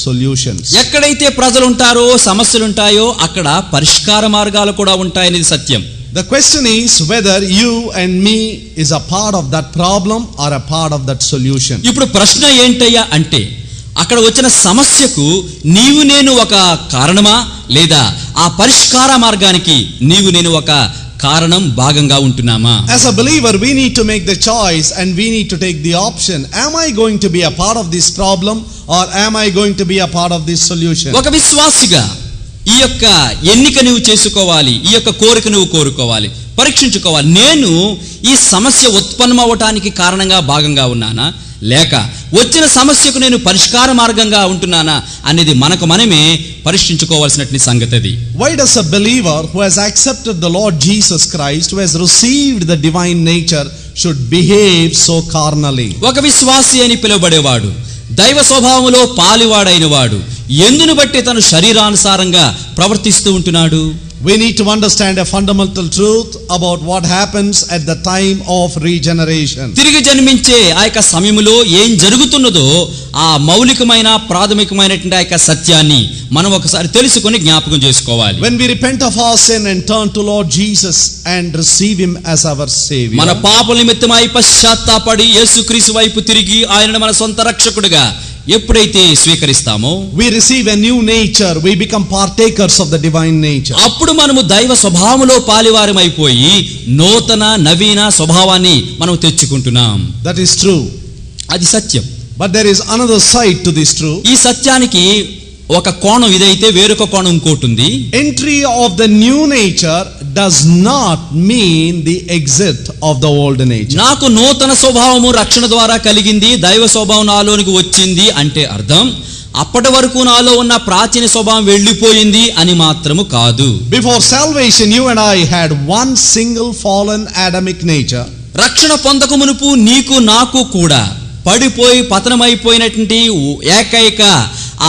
solutions. ఎక్కడైతే ప్రజలు ఉంటారో సమస్యలు ఉంటాయో అక్కడ పరిష్కార మార్గాలు కూడా ఉంటాయనేది సత్యం. The question is whether you and me is a part of that problem or a part of that solution. ఇప్పుడు ప్రశ్న ఏంటయ్యా అంటే అక్కడ వచ్చిన సమస్యకు నీవు నేను ఒక కారణమా లేదా ఆ పరిష్కార మార్గానికి నీవు నేను ఒక కారణం భాగంగా ఉంటున్నామా? As a believer we need to make the choice and we need to take the option. Am I going to be a part of this problem or am I going to be a part of this solution? ఒక విశ్వాసిగా ఈ యొక్క ఎన్నిక నువ్వు చేసుకోవాలి, ఈ యొక్క కోరిక నువ్వు కోరుకోవాలి, పరీక్షించుకోవాలి. నేను ఈ సమస్య ఉత్పన్నమవటానికి కారణంగా భాగంగా ఉన్నానా లేక వచ్చిన సమస్యకు నేను పరిష్కార మార్గంగా ఉంటున్నానా అనేది మనకు మనమే పరీక్షించుకోవాల్సినటువంటి సంగతి అది. Why does a believer who has accepted the Lord Jesus Christ, who has received the divine nature, should behave so carnally? ఒక విశ్వాసి అని పిలువబడేవాడు, దైవ స్వభావంలో పాలివాడైన వాడు ఎందును బట్టి తను శరీరానుసారంగా ప్రవర్తిస్తూ ఉంటున్నాడు? We need to understand a fundamental truth about what happens at the time of regeneration. తిరిగి జన్మించే ఆ యొక్క సమయంలో ఏం జరుగుతున్నదో ఆ మౌలికమైన ప్రాథమికమైనటువంటి ఆ యొక్క సత్యాన్ని మనం ఒకసారి తెలుసుకొని జ్ఞాపకం చేసుకోవాలి. When we repent of our sin and turn to Lord Jesus and receive him as our savior, మన పాపల నిమిత్తమై పశ్చాత్తాపడి యేసుక్రీస్తు వైపు తిరిగి ఆయనను మన సొంత రక్షకుడిగా ఎప్పుడైతే స్వీకరిస్తామో we receive a new nature, we become partakers of the divine nature. అప్పుడు మనము దైవ స్వభావములో పాలివారమైపోయి నూతన నవీన స్వభావాన్ని మనం తెచ్చుకుంటున్నాం. That is true. అది సత్యం. But there is another side to this truth. ఈ సత్యానికి ఒక కోణం ఇదైతే వేరొక కోణం ఇంకోటి ఉంది. Entry of the new nature does not mean the exit of the old nature. నాకు నూతన స్వభావము రక్షణ ద్వారా కలిగింది, దైవ స్వభావం నాలోనికి వచ్చింది అంటే అర్థం అప్పటి వరకు నాలో ఉన్న ప్రాచీన స్వభావం వెళ్ళిపోయింది అని మాత్రము కాదు. Before salvation you and I had one single fallen Adamic nature. రక్షణ పొందక మునుపు నీకు నాకు కూడా పడిపోయి పతనమైపోయినటువంటి ఏకైక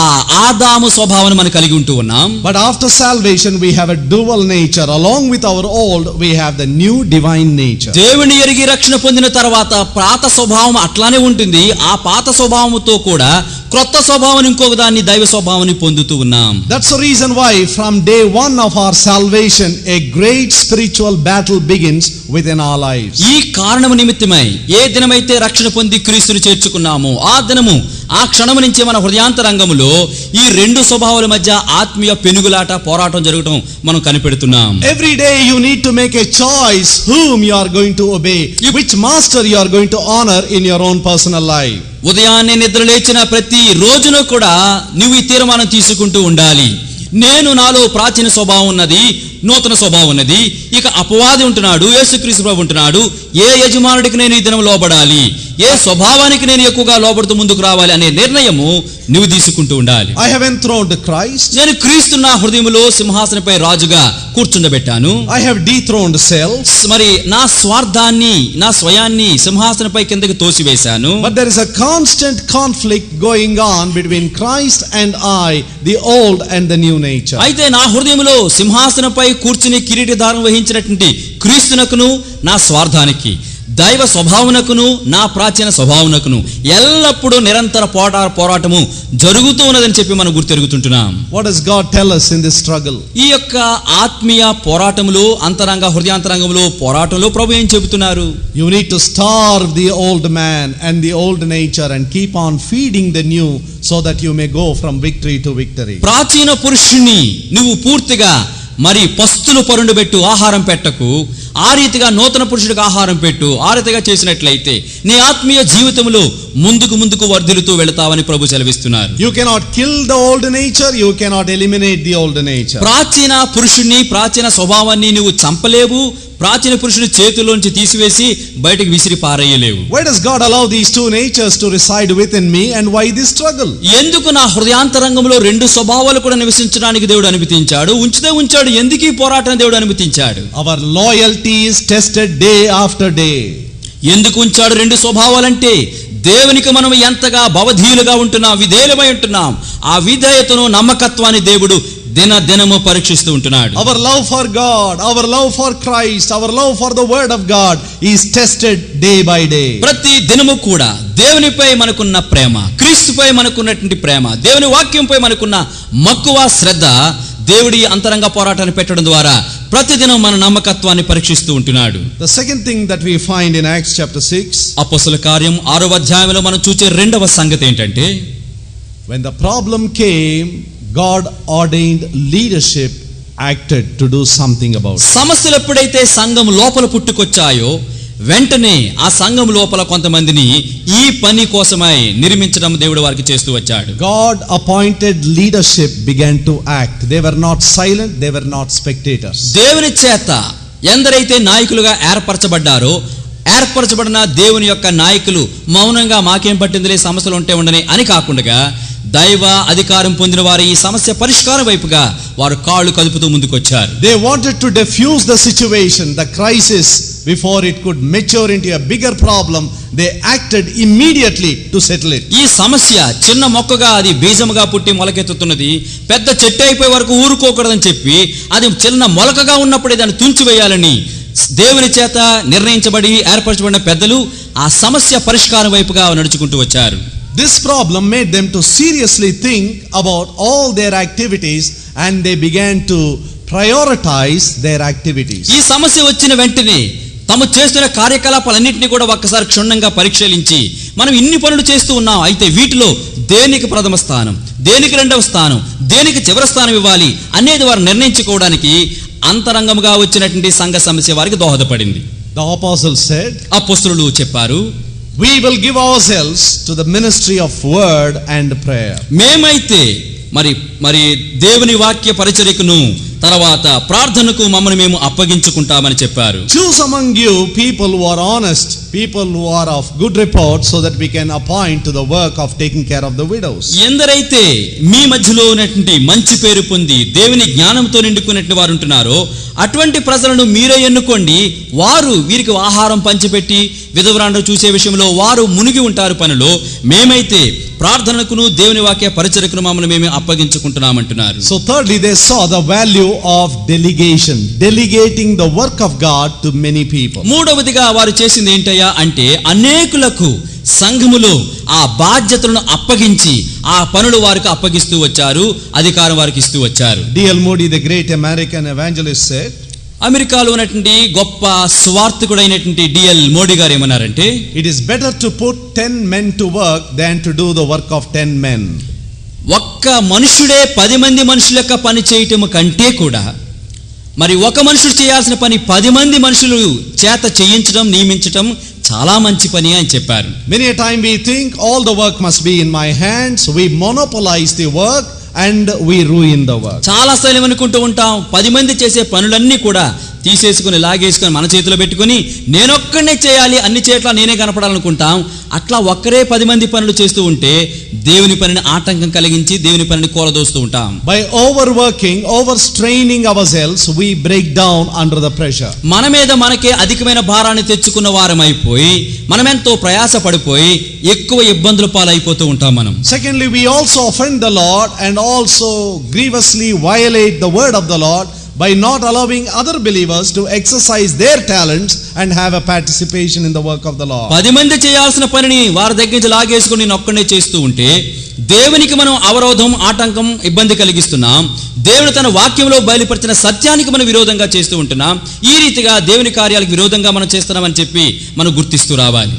ఆ ఆదాము స్వభావాన్ని మనం కలిగి ఉంటూ ఉన్నాం. But after salvation we have a dual nature. Along with our old we have the new divine nature. దేవుని ఎరిగి రక్షణ పొందిన తర్వాత పాత స్వభావం అట్లానే ఉంటుంది. ఆ పాత స్వభావంతో కూడా క్రొత్త స్వభావం ఇంకొక దాన్ని దైవ స్వభావాన్ని పొందుతూ ఉన్నాం. That's the reason why from day one of our salvation a great spiritual battle begins within our lives. ఈ కారణము నిమిత్తమై ఏ దినమైతే రక్షణ పొంది క్రీస్తుని చేర్చుకున్నామో ఆ దినము ఆ క్షణము నుంచి మన హృదయాంతరంగములో ఈ రెండు స్వభావాల మధ్య ఆత్మీయ పెనుగులాట పోరాటం జరగడం మనం కనిపెడుతున్నాం. Every day you need to make a choice whom you are going to obey, which master you are going to honor in your own personal life. ఉదయాన్నే నిద్ర లేచిన ప్రతి రోజున కూడా నువ్వు ఈ తీర్మానం తీసుకుంటూ ఉండాలి. నేను నాలో ప్రాచీన స్వభావం ఉన్నది, నూతన స్వభావం ఉన్నది. ఇక అపవాది ఉంటున్నాడు, యేసుక్రీస్తు ప్రభు ఉంటున్నాడు. ఏ యజమానుడికి నేను ఈ దినం లోబడాలి, ఏ స్వభావానికి నేను ఎక్కువగా లోబడుతూ ముందుకు రావాలి అనే నిర్ణయము నువ్వు తీసుకుంటూ ఉండాలి. I have enthroned Christ. నేను క్రీస్తు నా హృదయంలో సింహాసనపై రాజుగా కూర్చుండబెట్టాను. I have dethroned self. మరి నా స్వార్థాన్ని నా స్వయాన్ని సింహాసనపై కిందకి తోసివేశాను. But there is a constant conflict going on between Christ and I, the old and the new nature. అయితే నా హృదయంలో సింహాసనపై కూర్చుని కిరీటధారణ వహించినటువంటి క్రీస్తునకును నా స్వార్థానికి, దైవ స్వభావనకును నా ప్రాచీన స్వభావనకును ఎల్లప్పుడూ నిరంతర పోరాటము జరుగుతూ ఉన్నదని చెప్పి మనం గుర్తెరుగుతుంటున్నాం. What does God tell us in this struggle? ఈ యొక్క ఆత్మీయ పోరాటంలో అంతరంగ హృదయాంతరంగంలో పోరాటంలో ప్రభు ఏం చెబుతున్నారు? You need to starve the old man and the old nature and keep on feeding the new so that you may go from victory to victory. ప్రాచీన పురుషుణ్ణి నువ్వు పూర్తిగా మరి పస్తులు పరుండు పెట్టు, ఆహారం పెట్టకు. ఆ రీతిగా నూతన పురుషుడికి ఆహారం పెట్టు. ఆ రీతిగా చేసినట్లయితే నీ ఆత్మీయ జీవితంలో ముందుకు వర్ధిల్లుతూ వెళతావని ప్రభు సెలవిస్తున్నారు. You cannot kill the old nature, you cannot eliminate the old nature. ప్రాచీన పురుషుణ్ణి, ప్రాచీన స్వభావాన్ని నువ్వు చంపలేవు. ప్రాచీన పురుషుని చేతుల్లోంచి తీసివేసి బయటకు విసిరి పారేయలేవు. Why does God allow these two natures to reside within me and why this struggle? ఎందుకు నా హృదయాంతరంగంలో రెండు స్వభావాలు కూడా నివసించడానికి దేవుడు అనుమతించాడు? ఉంచాడు. ఎందుకు ఈ పోరాటం దేవుడు అనుమతించాడు? Our loyalty is tested day after day. ఎందుకు ఉంచాడు రెండు స్వభావాలంటే దేవునికి మనం ఎంతగా భవధీయులుగా ఉంటున్నాం, విధేయులమై ఉంటున్నాం. ఆ విధేయతను నమ్మకత్వాన్ని దేవుడు దినము పరీక్షిస్తూ ఉంటున్నాడు. Our love for God, our love for Christ, our love for the word of God is tested day by day. ప్రతి దినము కూడా దేవునిపై మనకున్న ప్రేమ, క్రీస్తుపై మనకున్నటువంటి ప్రేమ, దేవుని వాక్యంపై మనకున్న మక్కువ, శ్రద్ధ దేవుడి అంతరంగ పోరాటాన్ని పెట్టడం ద్వారా ప్రతిదినం మన నమ్మకత్వాన్ని పరీక్షిస్తూ ఉంటున్నాడు. The second thing that we find in Acts chapter 6, అపోస్తలుల కార్యం 6వ అధ్యాయంలో మనం చూసే రెండవ సంగతి ఏంటంటే, when the problem came, God ordained leadership acted to do something about it. సమస్యలు ఎప్పుడైతే సంఘం లోపల పుట్టుకొచ్చాయో వెంటనే ఆ సంఘం లోపల కొంతమందిని ఈ పని కోసమై నిర్మించడం దేవుడు వారికి చేస్తూ వచ్చాడు. God appointed leadership began to act. They were not silent, they were not spectators. దేవుని చేత ఎందరైతే నాయకులుగా ఏర్పరచబడిన దేవుని యొక్క నాయకులు మౌనంగా మాకేం పట్టిందిలే సమస్యలు ఉంటే ఉండని అని కాకుండా దైవ అధికారం పొందిన వారు ఈ సమస్య పరిష్కారం వైపుగా వారు కాళ్ళు కదుపుతూ ముందుకొచ్చారు. They wanted to diffuse the situation, the crisis, before it could mature into a bigger problem. They acted immediately to settle it. ఈ సమస్య చిన్న మొక్కగా అది బీజముగా పుట్టి మొలకెత్తుతున్నది, పెద్ద చెట్టు అయిపోయే వరకు ఊరుకోకూడదని చెప్పి అది చిన్న మొలకగా ఉన్నప్పుడే దాన్ని తుంచివేయాలని దేవుని చేత నిర్ణయించబడి ఏర్పరచబడిన పెద్దలు ఆ సమస్య పరిష్కారం వైపుగా నడుచుకుంటూ వచ్చారు. This problem made them to seriously think about all their activities and they began to prioritize their activities. ఈ సమస్య వచ్చిన వెంటనే తాము చేస్తున్న కార్యకలాపాలన్నింటినీ కూడా ఒక్కసారి క్షుణ్ణంగా పరిశీలించి మనం ఇన్ని పనులు చేస్తూ ఉన్నాం, అయితే వీటిలో దేనికి ప్రథమ స్థానం, దేనికి రెండవ స్థానం, దేనికి చివరి స్థానం ఇవ్వాలి అనేది వారు నిర్ణయించుకోవడానికి అంతరంగముగా వచ్చినటువంటి సంఘ సమస్య వారికి దోహదపడింది. The apostle said, అపోస్తలులు చెప్పారు, we will give ourselves to the ministry of word and prayer. మేమైతే మరి దేవుని వాక్య పరిచర్యకును తర్వాత ప్రార్థనకు మమ్మల్ని మేము అప్పగించుకుంటామని చెప్పారు. Choose among you people who are honest, people who are of good report, so that we can appoint to the work of taking care of the widows. ఎందరైతే మీ మధ్యలో ఉన్నటువంటి మంచి పేరు పొంది దేవుని జ్ఞానంతో నిండుకున్నటువంటి వారు ఉంటున్నారో అటువంటి ప్రజలను మీరే ఎన్నుకోండి, వారు వీరికి ఆహారం పంచిపెట్టి విధవరాండ్రు చూసే విషయంలో వారు మునిగి ఉంటారు పనిలో, మేమైతే ప్రార్థనకును దేవుని వాక్య పరిచర్యకును మమ్మల్ని మేము అప్పగించుకుంటున్నామంటున్నారు. So thirdly, they saw the value of delegation, delegating the work of God to many people. మూడవదిగా వారు చేసింది ఏంటయ్యా అంటే అనేకులకు సంఘములో ఆ బాధ్యతలను అప్పగించి ఆ పనులు వారికి అప్పగిస్తూ వచ్చారు, అధికారం వారికి ఇస్తూ వచ్చారు. D.L. Moody, the great American evangelist, said, అమెరికాలో ఉన్నటువంటి గొప్ప స్వార్థకుడైనటువంటి D.L. మోడీ గారు ఏమన్నారంటే, it is better to put 10 men to work than to do the work of 10 men. ఒక్క మనుషుడే 10 మంది మనుషుల యొక్క పని చేయటం కంటే కూడా మరి ఒక మనుషుడు చేయాల్సిన పని 10 మంది మనుషులు చేత చేయించడం, నియమించడం చాలా మంచి పని అని చెప్పారు. Many a time we think all the work must be in my hands, we monopolize the work and we ruin the work. చాలా సార్లు ఏమనుకుంటూ ఉంటాం, 10 మంది చేసే పనులన్నీ కూడా తీసేసుకుని లాగేసుకొని మన చేతిలో పెట్టుకుని నేనొక్కడే చేయాలి, అన్ని చేట్ల నేనే కనపడాలనుకుంటాం. అట్లా ఒక్కరే 10 మంది పనులు చేస్తూ ఉంటే దేవుని పనిని ఆటంకం కలిగించి దేవుని పనిని కూలదోస్తూ ఉంటాం. By overworking, overstraining ourselves, we break down under the pressure. మన మీద మనకే అధికమైన భారాన్ని తెచ్చుకున్న వారమైపోయి మనమెంతో ప్రయాస పడిపోయి ఎక్కువ ఇబ్బందుల పాలైపోతూ ఉంటాం మనం. Secondly, we also offend the Lord and also grievously violate the word of the Lord by not allowing other believers to exercise their talents and have a participation in the work of the Lord. 10 మంది చేయాల్సిన పనిని వారి దగ్గర నుంచి లాగేసుకుని నేను ఒక్కడే చేస్తూ ఉంటే దేవునికి మనం అవరోధం, ఆటంకం, ఇబ్బంది కలిగిస్తున్నాం. దేవుడు తన వాక్యంలో బయలుపరిచిన సత్యానికి మనం విరోధంగా చేస్తూ ఉంటున్నాం. ఈ రీతిగా దేవుని కార్యాలకు విరోధంగా మనం చేస్తున్నామని చెప్పి మనం గుర్తిస్తూ రావాలి.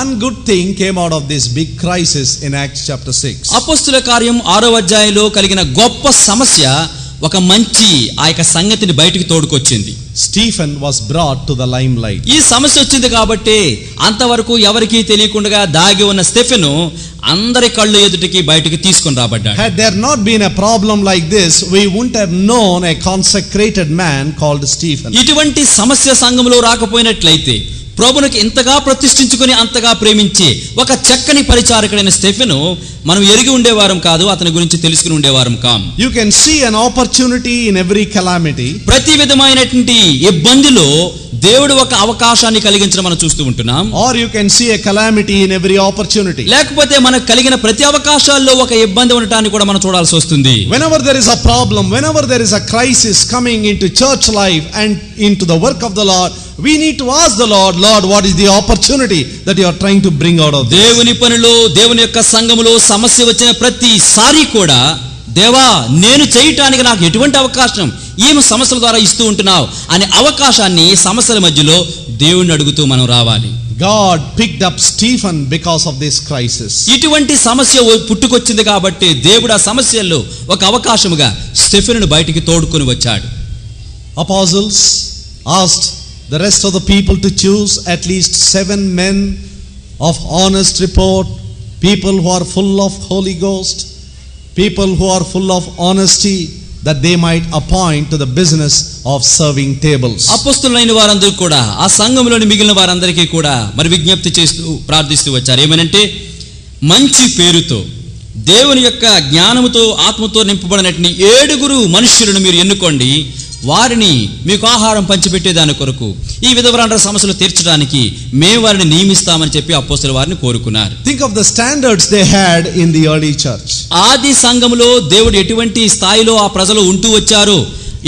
One good thing came out of this big crisis in Acts chapter 6. అపోస్తలుల కార్యం 6వ అధ్యాయంలో కలిగిన గొప్ప సమస్య ఒక మంచి ఆ యొక్క సంగతిని బయటికి తోడుకొచ్చింది. Stephen was brought to the limelight. ఈ సమస్య వచ్చింది కాబట్టి అంతవరకు ఎవరికీ తెలియకుండా దాగి ఉన్న స్టెఫెను అందరి కళ్ళు ఎదుటికి బయటికి తీసుకొని రాబడ్డాడు. Had there not been a problem like this, we wouldn't have known a consecrated man called Stephen. ఇటువంటి సమస్య సంఘంలో రాకపోయినట్లయితే ప్రభువునికి ఇంతగా ప్రతిష్ఠించుకొని అంతగా ప్రేమించే ఒక చక్కని పరిచారకుడైన స్టెఫెను మనం ఎరిగి ఉండేవారం కాదు, అతని గురించి తెలుసుకుని ఉండేవారం కాం. You can see an opportunity in every calamity. ప్రతి విధమైనటువంటి ఇబ్బందిలో దేవుడు ఒక అవకాశాన్ని కలిగించడం మనం చూస్తూ ఉంటున్నాం. Or you can see a calamity in every opportunity. లేకపోతే మనకు కలిగిన ప్రతి అవకాశాల్లో ఒక ఇబ్బంది ఉండటాన్ని కూడా మనం చూడాల్సి వస్తుంది. Whenever there is a problem, whenever there is a crisis coming into church life and into the work of the Lord, we need to ask the Lord, Lord, what is the opportunity that you are trying to bring out of this? దేవుని పనిలో, దేవుని యొక్క సంఘములో సమస్య వచ్చిన ప్రతిసారి కూడా, దేవా నేను చేయటానికి నాకు ఎటువంటి అవకాశం ఏమి సమస్యల ద్వారా ఇస్తూ ఉంటున్నావు అనే అవకాశాన్ని సమస్యల మధ్యలో దేవుణ్ణి అడుగుతూ మనం రావాలి. God picked up Stephen because of this crisis. ఇటువంటి సమస్య పుట్టుకొచ్చింది కాబట్టి దేవుడు ఆ సమస్యల్లో ఒక అవకాశముగా స్టెఫెనును బయటికి తోడుకొని వచ్చాడు. Apostles asked the rest of the people to choose at least 7 men of honest report, people who are full of Holy Ghost, people who are full of honesty, that they might appoint to the business of serving tables. అపొస్తలులైన వారందరూ కూడా ఆ సంఘములోని మిగిలిన వారందరికీ కూడా మరి విజ్ఞప్తి చేస్తూ ప్రార్థిస్తూ వచ్చారు. ఏమనంటే, మంచి పేరుతో దేవుని యొక్క జ్ఞానముతో ఆత్మతో నింపబడినటువంటి 7 మనుష్యులను మీరు ఎన్నుకోండి, వారిని మీకు ఆహారం పంచిపెట్టే దాని కొరకు, ఈ విధవరాండ్ర సమస్యలు తీర్చడానికి మేము వారిని నియమిస్తామని చెప్పి అపొస్తలుల వారిని కోరుకున్నారు. Think of the standards they had in the early church. ఆది సంఘములో దేవుడు ఎటువంటి స్థాయిలో ఆ ప్రజలు ఉంటూ వచ్చారో,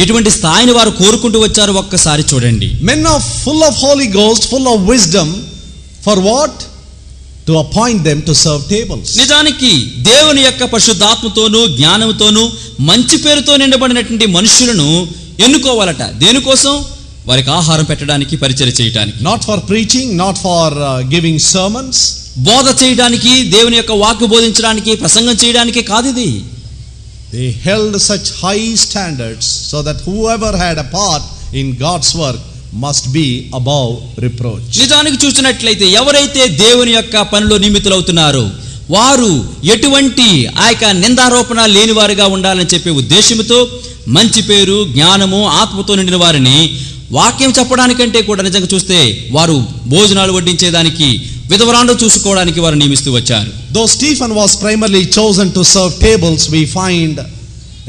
ఎటువంటి స్థాయిని వారు కోరుకుంటూ వచ్చారో ఒక్కసారి చూడండి. Men of full of Holy Ghost, full of wisdom, for what? To appoint them to serve tables. నిజానికి దేవుని యొక్క పరిశుద్ధాత్మతోనూ జ్ఞానంతోనూ మంచి పేరుతో నిండబడినటువంటి మనుషులను ఎన్నుకోవాలట. దేనికోసం? వారికి ఆహారం పెట్టడానికి, పరిచర్య చేయడానికి. Not for preaching, not for giving sermons. బోధ చేయడానికి, దేవుని యొక్క వాక్కు బోధించడానికి, ప్రసంగం చేయడానికి కాదు ఇది. They held such high standards so that whoever had a part in God's work must be above reproach. నిజానికి చూసినట్లయితే ఎవరైతే దేవుని యొక్క పనిలో నియమితులవుతున్నారో వారు ఎటువంటి ఆ యొక్క నిందారోపణ లేని వారిగా ఉండాలని చెప్పే ఉద్దేశంతో మంచి పేరు, జ్ఞానము, ఆత్మతో నిండిన వారిని వాక్యం చెప్పడానికంటే కూడా నిజంగా చూస్తే వారు భోజనాలు వడ్డించేదానికి, విధవరాండ్రు చూసుకోవడానికి వారు నియమిస్తూ వచ్చారు. Though Stephen was primarily chosen to serve tables, we find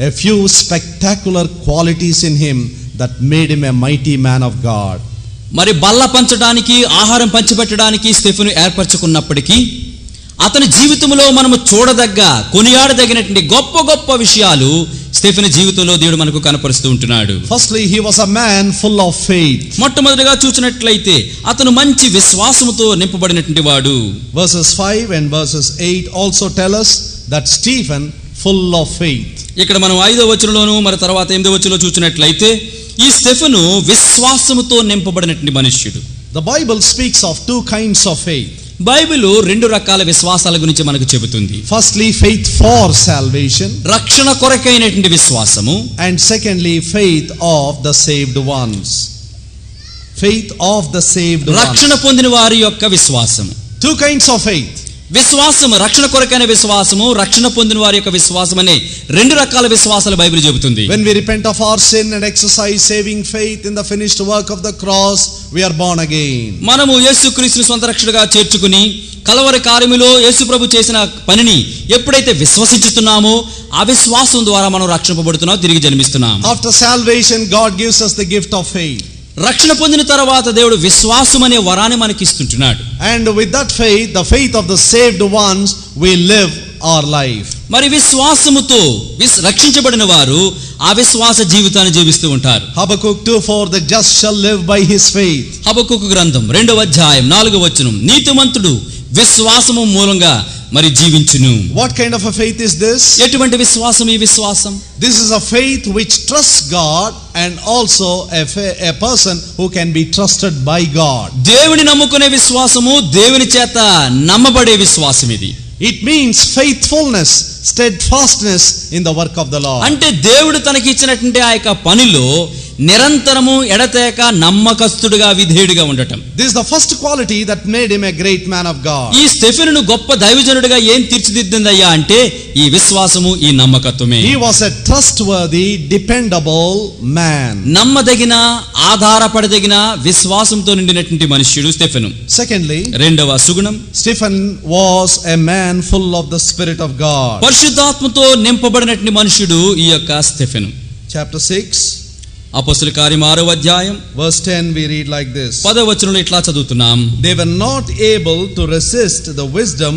a few spectacular qualities in him that made him a mighty man of God. మరి బల్ల పంచడానికి, ఆహారం పంచిపెట్టడానికి స్టెఫెను ఏర్పరచుకున్నప్పటికీ అతని జీవితంలో మనము చూడదగ్గ, కొనియాడదగినటువంటి గొప్ప గొప్ప విషయాలు స్టెఫెను జీవితంలో దేవుడు మనకు కనపరుస్తూ ఉంటున్నాడు. Firstly, he was a man full of faith. మొట్టమొదటిగా చూసినట్లయితే అతను మంచి విశ్వాసముతో నింపబడినటువంటి వాడు. Verses 5 and verses 8 also tell us that Stephen full of faith. ఇక్కడ మనం 5వ వచనంలోను మరి తర్వాత 8వ వచనంలో చూసినట్లయితే ఈ స్టెఫెను విశ్వాసముతో నింపబడినటువంటి మనుష్యుడు. The Bible speaks of 2 kinds of faith. Bible 2 రకాల విశ్వాసాల గురించి మనకు చెబుతుంది. Firstly, faith for salvation. రక్షణ కొరకైనటువంటి విశ్వాసము. And secondly, faith of the saved ones. Faith of the saved ones. రక్షణ పొందిన వారి యొక్క విశ్వాసము. 2 kinds of faith. విశ్వాసము, రక్షణ కొరకైన విశ్వాసము, రక్షణ పొందిన వారి యొక్క విశ్వాసం అనే 2 రకాల విశ్వాసాలు బైబిల్ చెబుతుంది. When we repent of our sin and exercise saving faith in the finished work of the cross, we are born again. మనము యేసుక్రీస్తుని సొంత రక్షకుడిగా చేర్చుకుని కలవరి కార్యములో యేసు ప్రభు చేసిన పనిని ఎప్పుడైతే విశ్వసించుతున్నామో ఆ విశ్వాసం ద్వారా మనం రక్షింపబడుతున్నాం, తిరిగి జన్మిస్తున్నాం. After salvation, God gives us the gift of faith. రక్షణ పొందిన తర్వాత దేవుడు విశ్వాసం అనే వరాన్ని మనకి ఇస్తుంటున్నాడు. And with that faith, the faith of the saved ones, we live our life. మరి విశ్వాసముతో రక్షించబడిన వారు ఆ విశ్వాస జీవితాన్ని జీవిస్తూ ఉంటారు. Habakkuk 2:4, the just shall live by his faith. హబక్కూకు గ్రంథం 2వ అధ్యాయం 4వ వచనం, నీతిమంతుడు విశ్వాసము మూలంగా మరి జీవించును. What kind of a faith is this? ఎటువంటి విశ్వాసం ఈ విశ్వాసం? This is a faith which trusts God and also a person who can be trusted by God. దేవుని నమ్ముకునే విశ్వాసము, దేవుని చేత నమ్మబడే విశ్వాసం ఇది. It means faithfulness, steadfastness in the work of the Lord. అంటే దేవుడు తనకి ఇచ్చినటువంటి ఆ యొక్క పనిలో నిరంతరము ఎడతెగక నమ్మకస్తుడుగా, విధేయుడిగా ఉండటం. This is the first quality that made him a great man of God. ఈ స్టెఫెనును గొప్ప దైవజనుడిగా ఏం తీర్చిదిద్దిందయ్యా అంటే ఈ విశ్వాసము, ఈ నమ్మకత్వమే. He was a trustworthy, dependable man. నమ్మదగిన, ఆధారపడదగిన విశ్వాసంతో నిండినటువంటి మనుష్యుడు స్టెఫెను. Secondly, 2వ సుగుణం, Stephen was a man full of the Spirit of God. పరిశుద్ధాత్మతో నింపబడినటువంటి మనుష్యుడు ఈ యొక్క స్టెఫెను. Chapter 6. అపొస్తలుల కార్యం 6వ అధ్యాయం verse 10 we read like this. 10వ వచనంలో ఇట్లా చదువుతున్నాం. They were not able to resist the wisdom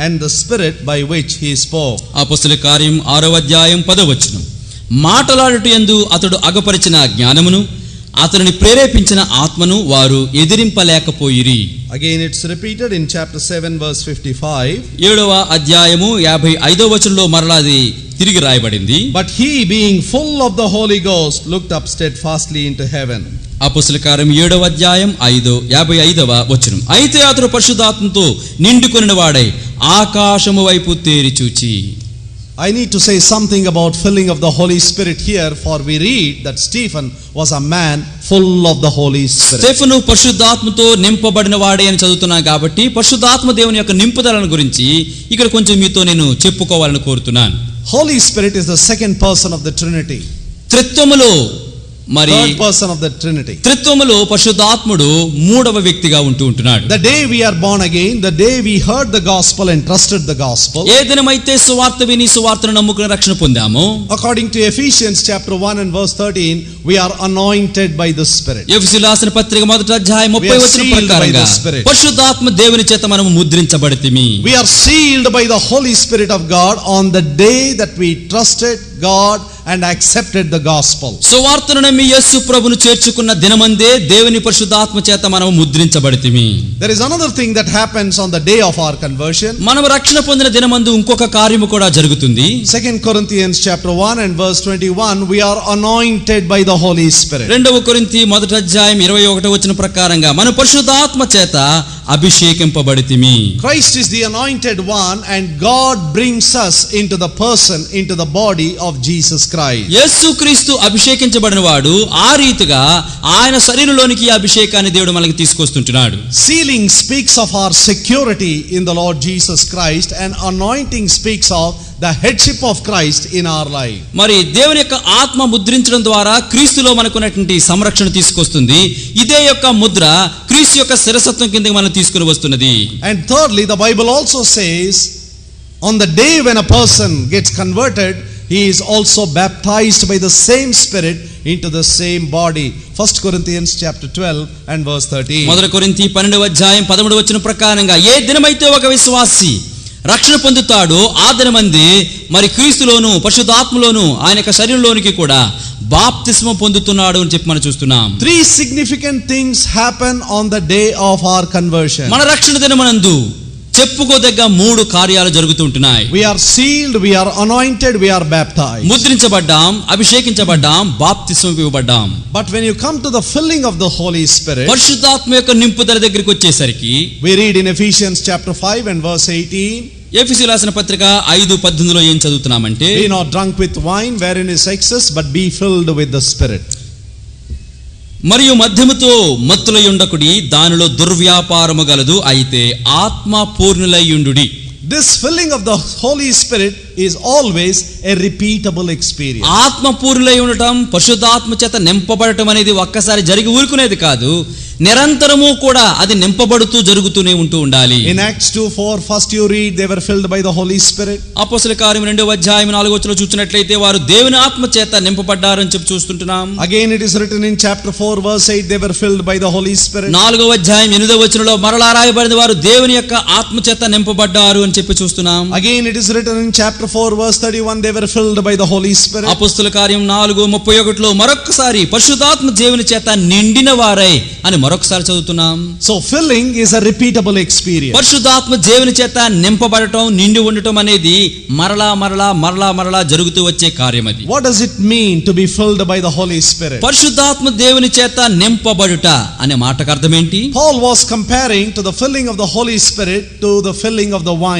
and the spirit by which he spoke. అపొస్తలుల కార్యం 6వ అధ్యాయం 10వ వచనం. మాటలాడుట యందు అతడు అగపరిచిన జ్ఞానమును అతనిని ప్రేరేపించిన ఆత్మను వారు ఎదిరింపలేకపోయిరి. Again it's repeated in chapter 7 verse 55. 7వ అధ్యాయము 55వ వచనంలో మరలాది తిరిగి రాయబడింది. But he being full of the Holy Ghost looked up steadfastly into heaven. అపొస్తలుల కార్యం 7వ అధ్యాయం 55వ వచనం. అయితే అతడు పరిశుద్ధాత్మతో నిండుకొనిన వాడై ఆకాశము వైపు తేరి చూచి. I need to say something about filling of the Holy Spirit here, for we read that Stephen was a man full of the Holy Spirit. Stephen పరిశుద్ధాత్మతో నింపబడిన వాడే అని చదువుతున్నాను కాబట్టి పరిశుద్ధాత్మ దేవుని యొక్క నింపుదలను గురించి ఇక్కడ కొంచెం మీతో నేను చెప్పుకోవాలని కోరుతున్నాను. Holy Spirit is the second person of the Trinity. త్రిత్వములో మరి Third person of the Trinity. త్రిత్వములో పరిశుద్ధాత్ముడు మూడవ వ్యక్తిగా ఉంటున్నాడు. The day we are born again, the day we heard the gospel and trusted the gospel, ఏ దినమైతే సువార్త విని సువార్తను నమ్ముకుని రక్షణ పొందామో, according to Ephesians chapter 1 and verse 13, we are anointed by the Spirit. ఎఫెసీయులకు రాసిన పత్రిక 1వ అధ్యాయం 30వ వచనం ప్రకారంగా పరిశుద్ధాత్మ దేవుని చేత మనము ముద్రించబడితిమి. We are sealed by the Holy Spirit of God on the day that we trusted God and accepted the gospel. సువార్తను నమ్మి యేసు ప్రభువును చేర్చుకున్న దినమందే దేవుని పరిశుద్ధాత్మ చేత మనము ముద్రించబడితిమి. There is another thing that happens on the day of our conversion. మనము రక్షణ పొందిన దినమందు ఇంకొక కార్యము కూడా జరుగుతుంది. 2 Corinthians chapter 1 and verse 21, we are anointed by the Holy Spirit. 2 కొరింథీ 1వ అధ్యాయం 21వ వచనం ప్రకారంగా మన పరిశుద్ధాత్మ చేత అభిషేకింపబడితిమి. Christ is the anointed one and God brings us into the person, into the body of Jesus Christ. యేసుక్రీస్తు అభిషేకించబడిన వాడు ఆ రీతిగా ఆయన శరీరంలోనికి ఈ అభిషేకాన్ని దేవుడు మనకి తీసుకొస్తుంటున్నాడు. Sealing speaks of our security in the Lord Jesus Christ and anointing speaks of the headship of Christ in our life. మరి దేవుని యొక్క ఆత్మ ముద్రించడం ద్వారా క్రీస్తులో మనకున్నటువంటి సంరక్షణ తీసుకొస్తుంది. ఇదే యొక్క ముద్ర క్రీస్తు యొక్క శిరసత్వం కిందకి మనం తీసుకుని వస్తున్నది. And thirdly, the Bible also says on the day when a person gets converted, he is also baptized by the same Spirit into the same body. 1 Corinthians chapter 12 and verse 13. 1 కొరింథీ 12వ అధ్యాయం 13వ వచనం ప్రకారంగా ఏ దినమైతే ఒక విశ్వాసి రక్షణ పొందుతాడో ఆ దినమందే మరి క్రీస్తులోను పరిశుద్ధాత్మలోను ఆయన యొక్క శరీరంలోనికి కూడా బాప్తిస్మం పొందుతున్నాడు అని చెప్పి మనం చూస్తున్నాం. 3 significant things happen on the day of our conversion. మన రక్షణ దినమనందు చెప్పుకోదగ్గ 3 కార్యాలు జరుగుతుంటున్నాయి. We are sealed, we are anointed, we are baptized. ముద్రించబడ్డాం, అభిషేకించబడ్డాం, బాప్తిస్మం ఇవ్వబడ్డాం. But when you come to the filling of the Holy Spirit, పరిశుద్ధాత్మ యొక్క నింపుదల దగ్గరికి వచ్చేసరికి we read in Ephesians chapter 5 and verse 18, ఎఫెసీయులకు రాసిన పత్రిక 5:18లో ఏం చదువుతున్నామంటే, be not drunk with wine wherein is excess, but be filled with the Spirit. మరియు మద్యముతో మత్తులై ఉండకుడి, దానిలో దుర్వ్యాపారము గలదు, అయితే ఆత్మ పూర్ణులై ఉండుడి. This filling of the Holy Spirit is always a repeatable experience. ఆత్మ పూర్ణులై ఉండటం, పరిశుద్ధాత్మ చేత నింపబడటం అనేది ఒక్కసారి జరిగి ఊరుకునేది కాదు, నిరంతరము కూడా అది నింపబడుతూ జరుగుతూనే ఉంటూ ఉండాలి. In Acts 2:4, first you read they were filled by the Holy Spirit. అపొస్తలుల కార్యం 2వ అధ్యాయం 4వ వచనంలో చూసినట్లయితే వారు దేవుని ఆత్మ చేత నింపబడ్డారు అని చెప్పి చూస్తుంటున్నాం. Again it is written in chapter 4 verse 8, they were filled by the Holy Spirit. 4వ అధ్యాయం 8వ వచనంలో మరలా రాయబడింది వారు దేవుని యొక్క ఆత్మ చేత నింపబడ్డారు అని చెప్పి చూస్తున్నాం. Again it is written in chapter 4 verse 31, they were filled by the Holy Spirit. అపొస్తలుల కార్యం 4:31లో మరొకసారి పరిశుద్ధాత్మ దేవుని చేత నిండిన వారై అని మరొకసారి చదువుతున్నాం. So filling is a repeatable experience. పరిశుద్ధాత్మ దేవుని చేత నింపబడటం, నిండి ఉండటం అనేది మరలా మరలా మరలా మరలా జరుగుతూ వచ్చే కార్యం అది. What does it mean to be filled by the Holy Spirit? పరిశుద్ధాత్మ దేవుని చేత నింపబడుట అనే మాటకు అర్థం ఏంటి? Paul was comparing to the filling of the Holy Spirit to the filling of the wine.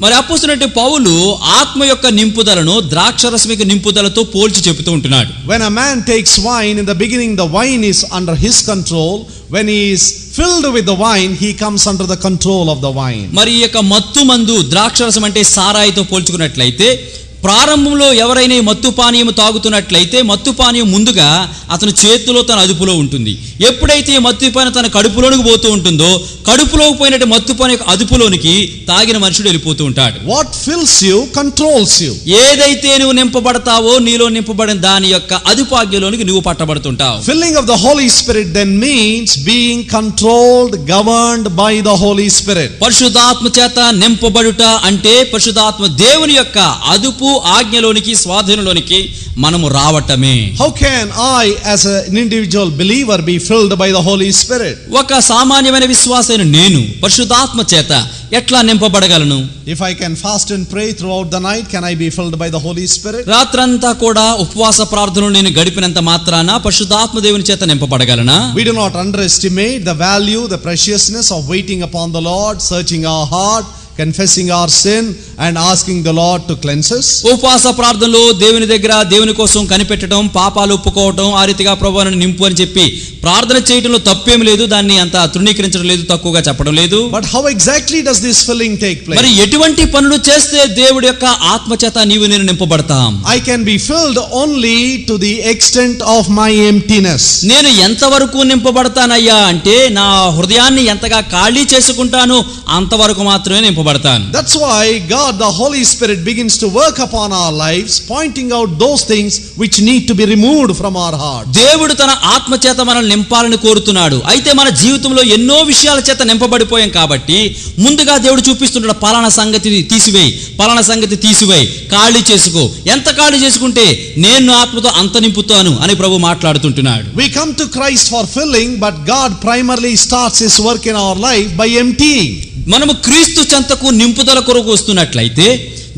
మరి అపోస్తలుడైన పౌలు ఆత్మ యొక్క నింపుదలను ద్రాక్షరసం యొక్క నింపుదలతో పోల్చి చెబుతూ ఉంటున్నాడు. When a man takes wine, in the beginning the wine is under his control. When he is filled with the wine, he comes under the control of the wine. మరి ఈ యొక్క మత్తు మందు ద్రాక్షరసం అంటే సారాయితో పోల్చుకున్నట్లయితే ప్రారంభంలో ఎవరైనా ఈ మత్తు పానీయం తాగుతున్నట్లయితే మత్తు పానీయం ముందుగా అతని చేతిలో తన అదుపులో ఉంటుంది. ఎప్పుడైతే ఈ మత్తు పానీయం తన కడుపులోనికి పోతూ ఉంటుందో కడుపులోకి పోయినట్టు మత్తు పానీయం అదుపులోనికి తాగిన మనుషుడు వెళ్ళిపోతూ ఉంటాడు. What fills you controls you. ఏదైతే నువ్వు నింపబడతావో నీలో నింపబడిన దాని యొక్క అదుపాజ్ఞలోనికి నువ్వు పట్టబడుతుంటావు. Filling of the Holy Spirit then means being controlled, governed by the Holy Spirit. పరిశుద్ధాత్మ చేత నింపబడుట అంటే పరిశుద్ధాత్మ దేవుని యొక్క అదుపు ఆజ్ఞలోనికి స్వాధీనంలోనికి మనము రావటమే. How can I as an individual believer be filled by the Holy Spirit? ఒక సామాన్యమైన విశ్వాసైన నేను పరిశుద్ధాత్మ చేత ఎట్లా నింపబడగలను? If I can fast and pray throughout the night, can I be filled by the Holy Spirit? రాత్రంతా కూడా ఉపవాస ప్రార్థనలు నేను గడిపినంత మాత్రాన పరిశుద్ధాత్మ దేవుని చేత నింపబడగలనా? We do not underestimate the value, the preciousness of waiting upon the Lord, searching our heart, confessing our sin and asking the Lord to cleanse us. ఉపవాస ప్రార్థనలో దేవుని దగ్గర దేవుని కోసం కనిపెట్టడం, పాపాలు ఒప్పుకోవటం, ఆ రీతిగా ప్రభువును నింపు అని చెప్పి ప్రార్థన చేయడంలో తప్పేం లేదు. దాన్ని అంత తృణీకరించడం లేదు, తక్కువగా చెప్పడం లేదు. But how exactly does this filling take place? మరి ఎటువంటి పనులు చేస్తే దేవుడి యొక్క ఆత్మ చేత నీవు నేను నింపబడతాం? I can be filled only to the extent of my emptiness. నేను ఎంతవరకు నింపబడతానయ్యా అంటే నా హృదయాన్ని ఎంతగా ఖాళీ చేసుకుంటానో అంతవరకు మాత్రమే నింపబడతాను. That's why God, the Holy Spirit, begins to work upon our lives, pointing out those things which need to be removed from our heart. దేవుడు తన ఆత్మ చేత మనల్ని నింపాలని కోరుతున్నాడు. అయితే మన జీవితంలో ఎన్నో విషయాల చేత నింపబడిపోయాం కాబట్టి ముందుగా దేవుడు చూపిస్తున్నాడు, పలానా సంగతిని తీసివేయి, పలానా సంగతి తీసివేయి, ఖాళీ చేసుకో. ఎంత ఖాళీ చేసుకుంటే నేను ఆత్మతో అంత నింపుతాను అని ప్రభు మాట్లాడుతుంటున్నాడు. We come to Christ for filling, but God primarily starts His work in our life by emptying. మనము క్రీస్తు చెంతకు నింపుదల కొరకు వస్తున్నట్లయితే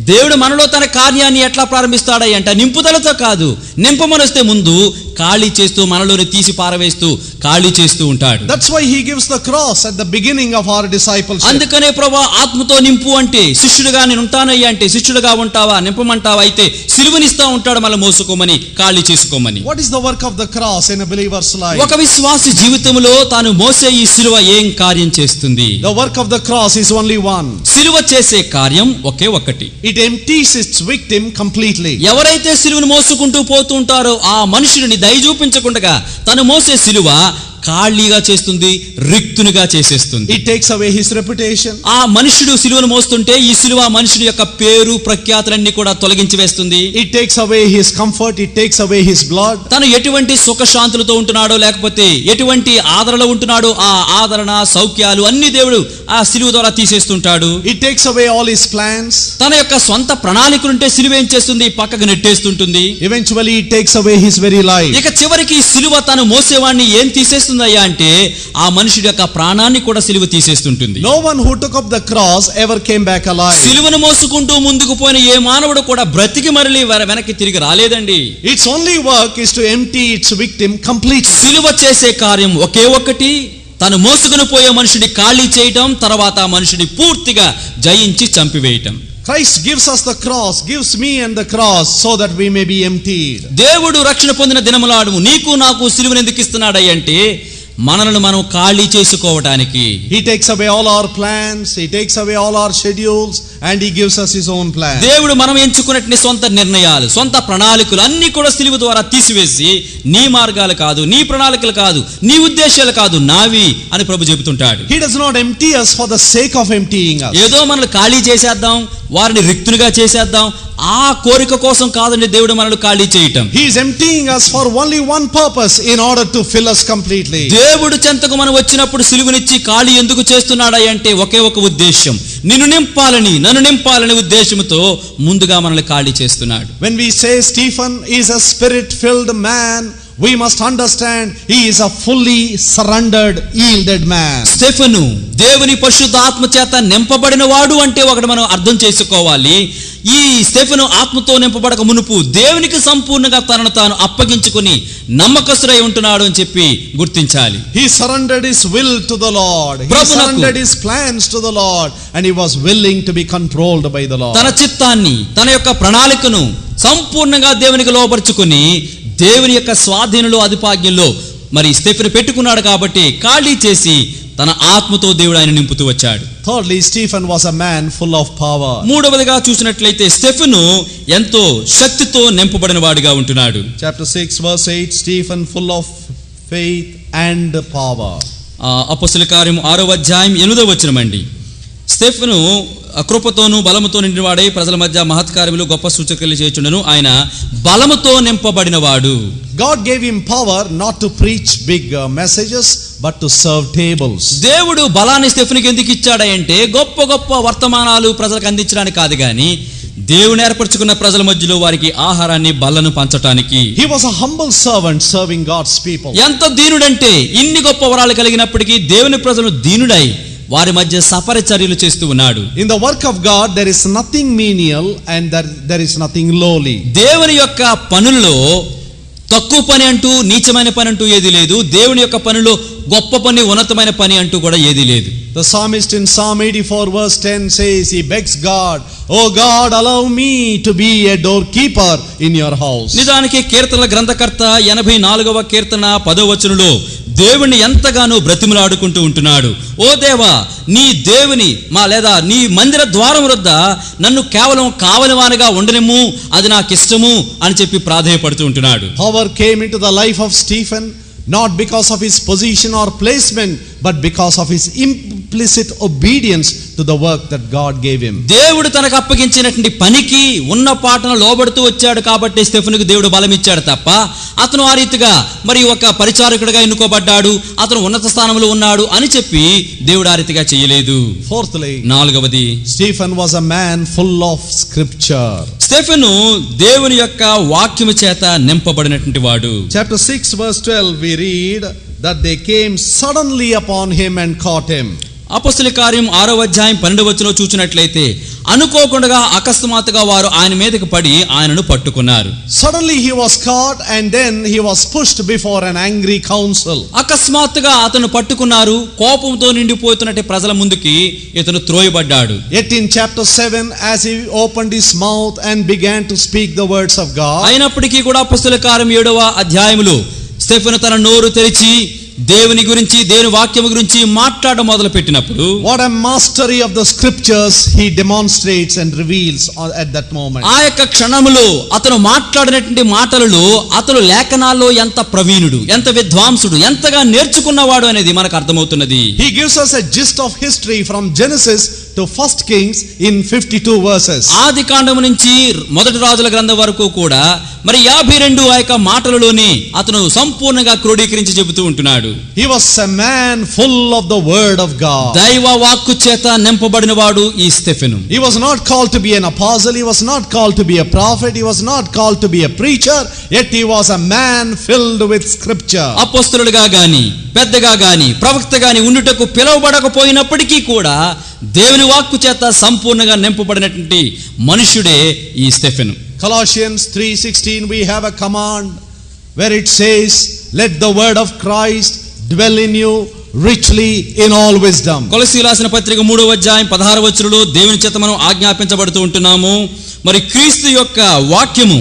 దేవుడు మనలో తన కార్యాన్ని ఎట్లా ప్రారంభిస్తాడంట? నింపుదలతో కాదు, నింపమనొస్తే ముందు ఖాళీ చేస్తూ మనలోని తీసి పారవేస్తూ ఖాళీ చేస్తూ ఉంటాడు. That's why He gives the cross at the beginning of our discipleship. అందుకనే ప్రభువా ఆత్మతో నింపు అంటే శిష్యుడిగా నేను ఉంటానయ్యా అంటే శిష్యుడిగా ఉంటావా నింపమంటావా అయితే సిలువనిస్తా ఉంటాడు మళ్ళీ మోసుకోమని ఖాళీ చేసుకోమని. What is the work of the cross in a believer's life? ఒక విశ్వాసి జీవితంలో తాను మోసే ఈ సిలువ ఏం కార్యం చేస్తుంది? The work of the cross is only one. సిలువ చేసే కార్యం ఒకే ఒక్కటి. It empties its victim completely. ఎవరైతే సిలువను మోసుకుంటూ పోతూ ఉంటారో ఆ మనుషుడిని దయ చూపించకుండా తను మోసే సిలువ ఖాళీగా చేస్తుంది, రిక్తునిగా చేసేస్తుంది. It takes away his reputation. ఆ మనుషుడు సిలువను మోస్తుంటే ఈ సిలువ మనుషుడి యొక్క పేరు ప్రఖ్యాతులన్నీ కూడా తొలగించి వేస్తుంది. It takes away his comfort, it takes away his blood. తను ఎటువంటి సుఖశాంతులతో ఉంటున్నాడో లేకపోతే ఎటువంటి ఆదరణలో ఉంటున్నాడో ఆ ఆదరణ సౌఖ్యాలు అన్ని దేవుడు ఆ సిలువ ద్వారా తీసేస్తుంటాడు. It takes away all his plans. తన యొక్క సొంత ప్రణాళికలుంటే సిలువ ఏం చేస్తుంది? పక్కకు నెట్టేస్తుంటుంది. Eventually it takes away his very life. ఇక చివరికి సిలువ తను మోసేవాడిని ఏం తీసేస్తుందయ్యా అంటే ఆ మనుషుడి యొక్క ప్రాణాన్ని కూడా సిలువ తీసేస్తుంటుంది. No one who took up the cross ever came back alive. సిలువను మోసుకుంటూ ముందుకు పోయిన ఏ మానవుడు కూడా బ్రతికి మరలి వెనక్కి తిరిగి రాలేదండి. Its only work is to empty its victim completely. సిలువ చేసే కార్యం ఒకే ఒక్కటి, తను మోసుకుని పోయే మనుషుడి ఖాళీ చేయటం, తర్వాత ఆ మనుషుడి పూర్తిగా జయించి చంపివేయటం. Christ gives us the cross, gives me and the cross so that we may be emptied. దేవుడు రక్షణ పొందిన దినములాడు నీకు నాకు సిలువను ఎందుకు ఇస్తున్నాడంటే మనలను మనం ఖాళీ చేసుకోవడానికి. He takes away all our plans, He takes away all our schedules and He gives us His own plan. దేవుడు మనం ఎంచుకున్నట్టు సొంత నిర్ణయాలు, సొంత ప్రణాళికలు అన్ని కూడా సిలువ ద్వారా తీసివేసి నీ మార్గాలు కాదు, నీ ప్రణాళికలు కాదు, నీ ఉద్దేశాలు కాదు, నావి అని ప్రభు చెబుతుంటాడు. He does not empty us for the sake of emptying us. ఏదో మనల్ని ఖాళీ చేసేద్దాం, వారిని రిక్తునిగా చేసేద్దాం, ఆ కోరిక కోసం కాదండి దేవుడు మనల్ని ఖాళీ చేయటం. He is emptying us for only one purpose, in order to fill us completely. దేవుడు చెంతకు మనం వచ్చినప్పుడు సిలువనిచ్చి ఖాళీ ఎందుకు చేస్తున్నాడా అంటే ఒకే ఒక ఉద్దేశం, నన్ను నింపాలని ఉద్దేశంతో ముందుగా మనల్ని ఖాళీ చేస్తున్నాడు. When we say Stephen is a spirit-filled man, we must understand he is a fully surrendered, yielded man. Stephen దేవుని పరిశుద్ధాత్మ చేత నింపబడిన వాడు అంటే ఒకటి మనం అర్థం చేసుకోవాలి. ఈ స్టెఫెను ఆత్మతో నింపబడక మునుపు దేవునికి సంపూర్ణంగా తనను తాను అప్పగించుకుని నమ్మకస్తుడై ఉంటున్నాడు అని చెప్పి గుర్తించాలి. He surrendered his will to the Lord. He surrendered his plans to the Lord and he was willing to be controlled by the Lord. తన చిత్తాన్ని, తన యొక్క ప్రణాళికను సంపూర్ణంగా దేవునికి లోపరుచుకుని దేవుని యొక్క స్వాధీనంలో అధిపాజ్ఞంలో మరి స్టెఫెను పెట్టుకున్నాడు కాబట్టి ఖాళీ చేసి తన ఆత్మతో దేవుడు ఆయన నింపుతూ వచ్చాడు. Thirdly, Stephen was a man full of power. మూడవదిగా చూసినట్లయితే స్టెఫెను ఎంతో శక్తితో నింపబడిన వాడిగా ఉంటున్నాడు. Chapter 6 verse 8, Stephen full of faith and power. అపొస్తలుల కార్యము 6వ అధ్యాయం 8వ వచనమండి. స్టెఫెను కృపతోను బలముతో నిండినవాడై ప్రజల మధ్య మహత్కార్యములు గొప్ప సూచక్రియలు చేయుచుండెను. ఆయన బలముతో నింపబడినవాడు. God gave him power not to preach big messages but to serve tables. దేవుడు బలాన్ని స్టెఫెనుకి ఎందుకు ఇచ్చాడంటే గొప్ప గొప్ప వర్తమానాలు ప్రజలకు అందించడానికి కాదు గాని దేవుని ఏర్పరచుకున్న ప్రజల మధ్యలో వారికి ఆహారాన్ని బల్లను పంచటానికి. He was a humble servant serving God's people. ఎంత దీనుడంటే ఇన్ని గొప్ప వరాలు కలిగినప్పటికీ దేవుని ప్రజలు దీనుడై వారి మధ్య సపరిచర్యలు చేస్తూ ఉన్నాడు. In the work of God there is nothing menial and there is nothing lowly. దేవుని యొక్క పనుల్లో తక్కువ పని అంటూ నీచమైన పని అంటూ ఏది లేదు. దేవుని యొక్క పనిలో గొప్ప పని ఉన్నతమైన పని అంటూ కూడా ఏది లేదు. The psalmist in Psalm 84 verse 10 says, he begs God, "Oh God, allow me to be a doorkeeper in your house." నిజానికి కీర్తనల గ్రంథకర్త 84వ కీర్తన 10వ వచనంలో దేవుణ్ణి ఎంతగానో బ్రతిమలాడుకుంటూ ఉంటున్నాడు. ఓ దేవా, నీ దేవుని లేదా నీ మందిర ద్వారం వద్ద నన్ను కేవలం కావలివానిగా ఉండనిమ్ము, అది నాకు ఇష్టము అని చెప్పి ప్రాధేయపడుతూ ఉంటున్నాడు. Power came into the life of Stephen not because of his position or placement but because of his implicit obedience to the work that God gave him. దేవుడు తనకు అప్పగించినటువంటి పనికి ఉన్న పాటను లోబడుతూ వచ్చాడు కాబట్టి స్టెఫెనుకు దేవుడు బలం ఇచ్చాడు తప్ప అతను ఆ రీతిగా మరి ఒక పరిచారకుడిగా ఎన్నుకోబడ్డాడు, అతను ఉన్నత స్థానంలో ఉన్నాడు అని చెప్పి దేవుడు ఆ రీతిగా చేయలేదు. Fourthly, 4వది, Stephen was a man full of scripture. Stephen దేవుని యొక్క వాక్యము చేత నింపబడినటువంటి వాడు. Chapter 6 verse 12 we read that they came suddenly upon him and caught him. అపొస్తలుల కార్యం 6వ అధ్యాయం 12వ వచనంలో చూచినట్లయితే అనుకోకుండా అకస్మాత్తుగా వారు ఆయన మీదకి పడి ఆయనను పట్టుకున్నారు. Suddenly he was caught and then he was pushed before an angry council. అకస్మాత్తుగా అతను పట్టుకున్నారు, కోపంతో నిండిపోతున్నట్టు ప్రజల ముందుకి ఇతను త్రోయబడ్డాడు. Yet in chapter 7 as he opened his mouth and began to speak the words of God, అయినప్పటికీ కూడా అపొస్తలుల కార్యం 7వ అధ్యాయములో స్టెఫెను తన నోరు తెరిచి దేవుని గురించి దేవుని వాక్యము గురించి మాట్లాడడం మొదలు పెట్టినప్పుడు what a mastery of the scriptures he demonstrates and reveals at that moment. ఆ యొక్క క్షణములో అతను మాట్లాడినటువంటి మాటలలో అతను లేఖనాల్లో ఎంత ప్రవీణుడు, ఎంత విద్వాంసుడు, ఎంతగా నేర్చుకున్నవాడు అనేది మనకు అర్థమవుతున్నది. He gives us a gist of history from Genesis to 1 Kings in 52 verses. ఆది కాండము నుంచి మొదటి రాజుల గ్రంథం వరకు కూడా మరి 52 ఆ యొక్క మాటలలోని అతను సంపూర్ణంగా క్రోడీకరించి చెబుతూ ఉంటున్నాడు. He was a man full of the word of God. దైవ వాక్కు చేత నింపబడిన వాడు ఈ Stephen. He was not called to be an apostle, he was not called to be a prophet, he was not called to be a preacher, yet he was a man filled with scripture. అపొస్తలుడుగా గాని పెద్దగా గాని ప్రవక్త గాని ఉండుటకు పిలువబడకపోయినప్పటికీ కూడా దేవుని వాక్కు చేత సంపూర్ణంగా నింపబడినటువంటి మనుషుడే ఈ Stephen. Colossians 3:16 we have a command where it says, "Let the word of Christ dwell in you richly in all wisdom." కొలస్సీయులకు రాసిన పత్రిక 3వ అధ్యాయం 16వ వచనంలో దేవుని చేత మనం ఆజ్ఞాపించబడుతూ ఉంటున్నాము, మరి క్రీస్తు యొక్క వాక్యము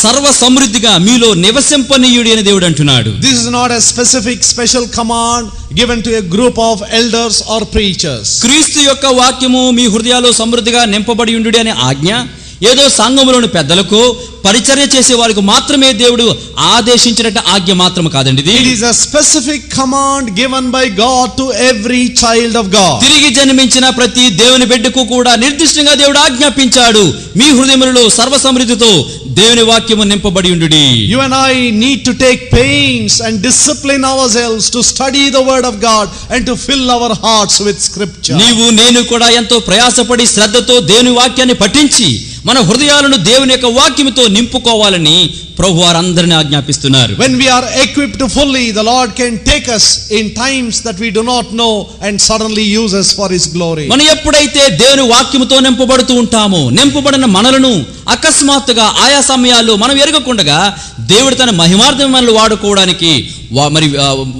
సర్వ సమృద్ధిగా మీలో నివసింపనీయుడి అని దేవుడు అంటున్నాడు. This is not a specific special command given to a group of elders or preachers. క్రీస్తు యొక్క వాక్యము మీ హృదయాల్లో సమృద్ధిగా నింపబడి ఉండుడి అనే ఆజ్ఞ ఏదో సంఘములోని పెద్దలకు పరిచర్య చేసే వారికి మాత్రమే దేవుడు ఆదేశించినట్టు ఆజ్ఞ మాత్రం కాదండి. It is a specific command given by God to every child of God. తిరిగి జన్మించిన ప్రతి దేవుని బిడ్డకు కూడా నిర్దిష్టంగా దేవుడు ఆజ్ఞాపించాడు, మీ హృదయములలో సర్వ సమృద్ధితో దేవుని వాక్యము నింపబడి ఉండుడి. You and I need to take pains and discipline ourselves to study the word of God and to fill our hearts with scripture. నీవు నేను కూడా ఎంతో ప్రయాసపడి శ్రద్ధతో దేవుని వాక్యాన్ని పఠించి మన హృదయాలను దేవుని యొక్క వాక్యముతో నింపుకోవాలని ప్రభు వారందరినీ ఆజ్ఞాపిస్తున్నారు. When we are equipped fully, the Lord can take us in times that we do not know and suddenly use us for His glory. మనం ఎప్పుడైతే దేవుని వాక్యముతో నింపబడుతూ ఉంటామో, నింపబడిన మనలను అకస్మాత్తుగా ఆయా సమయాల్లో మనం ఎరగకుండగా దేవుడు తన మహిమార్థం మనల్ని వాడుకోవడానికి మరి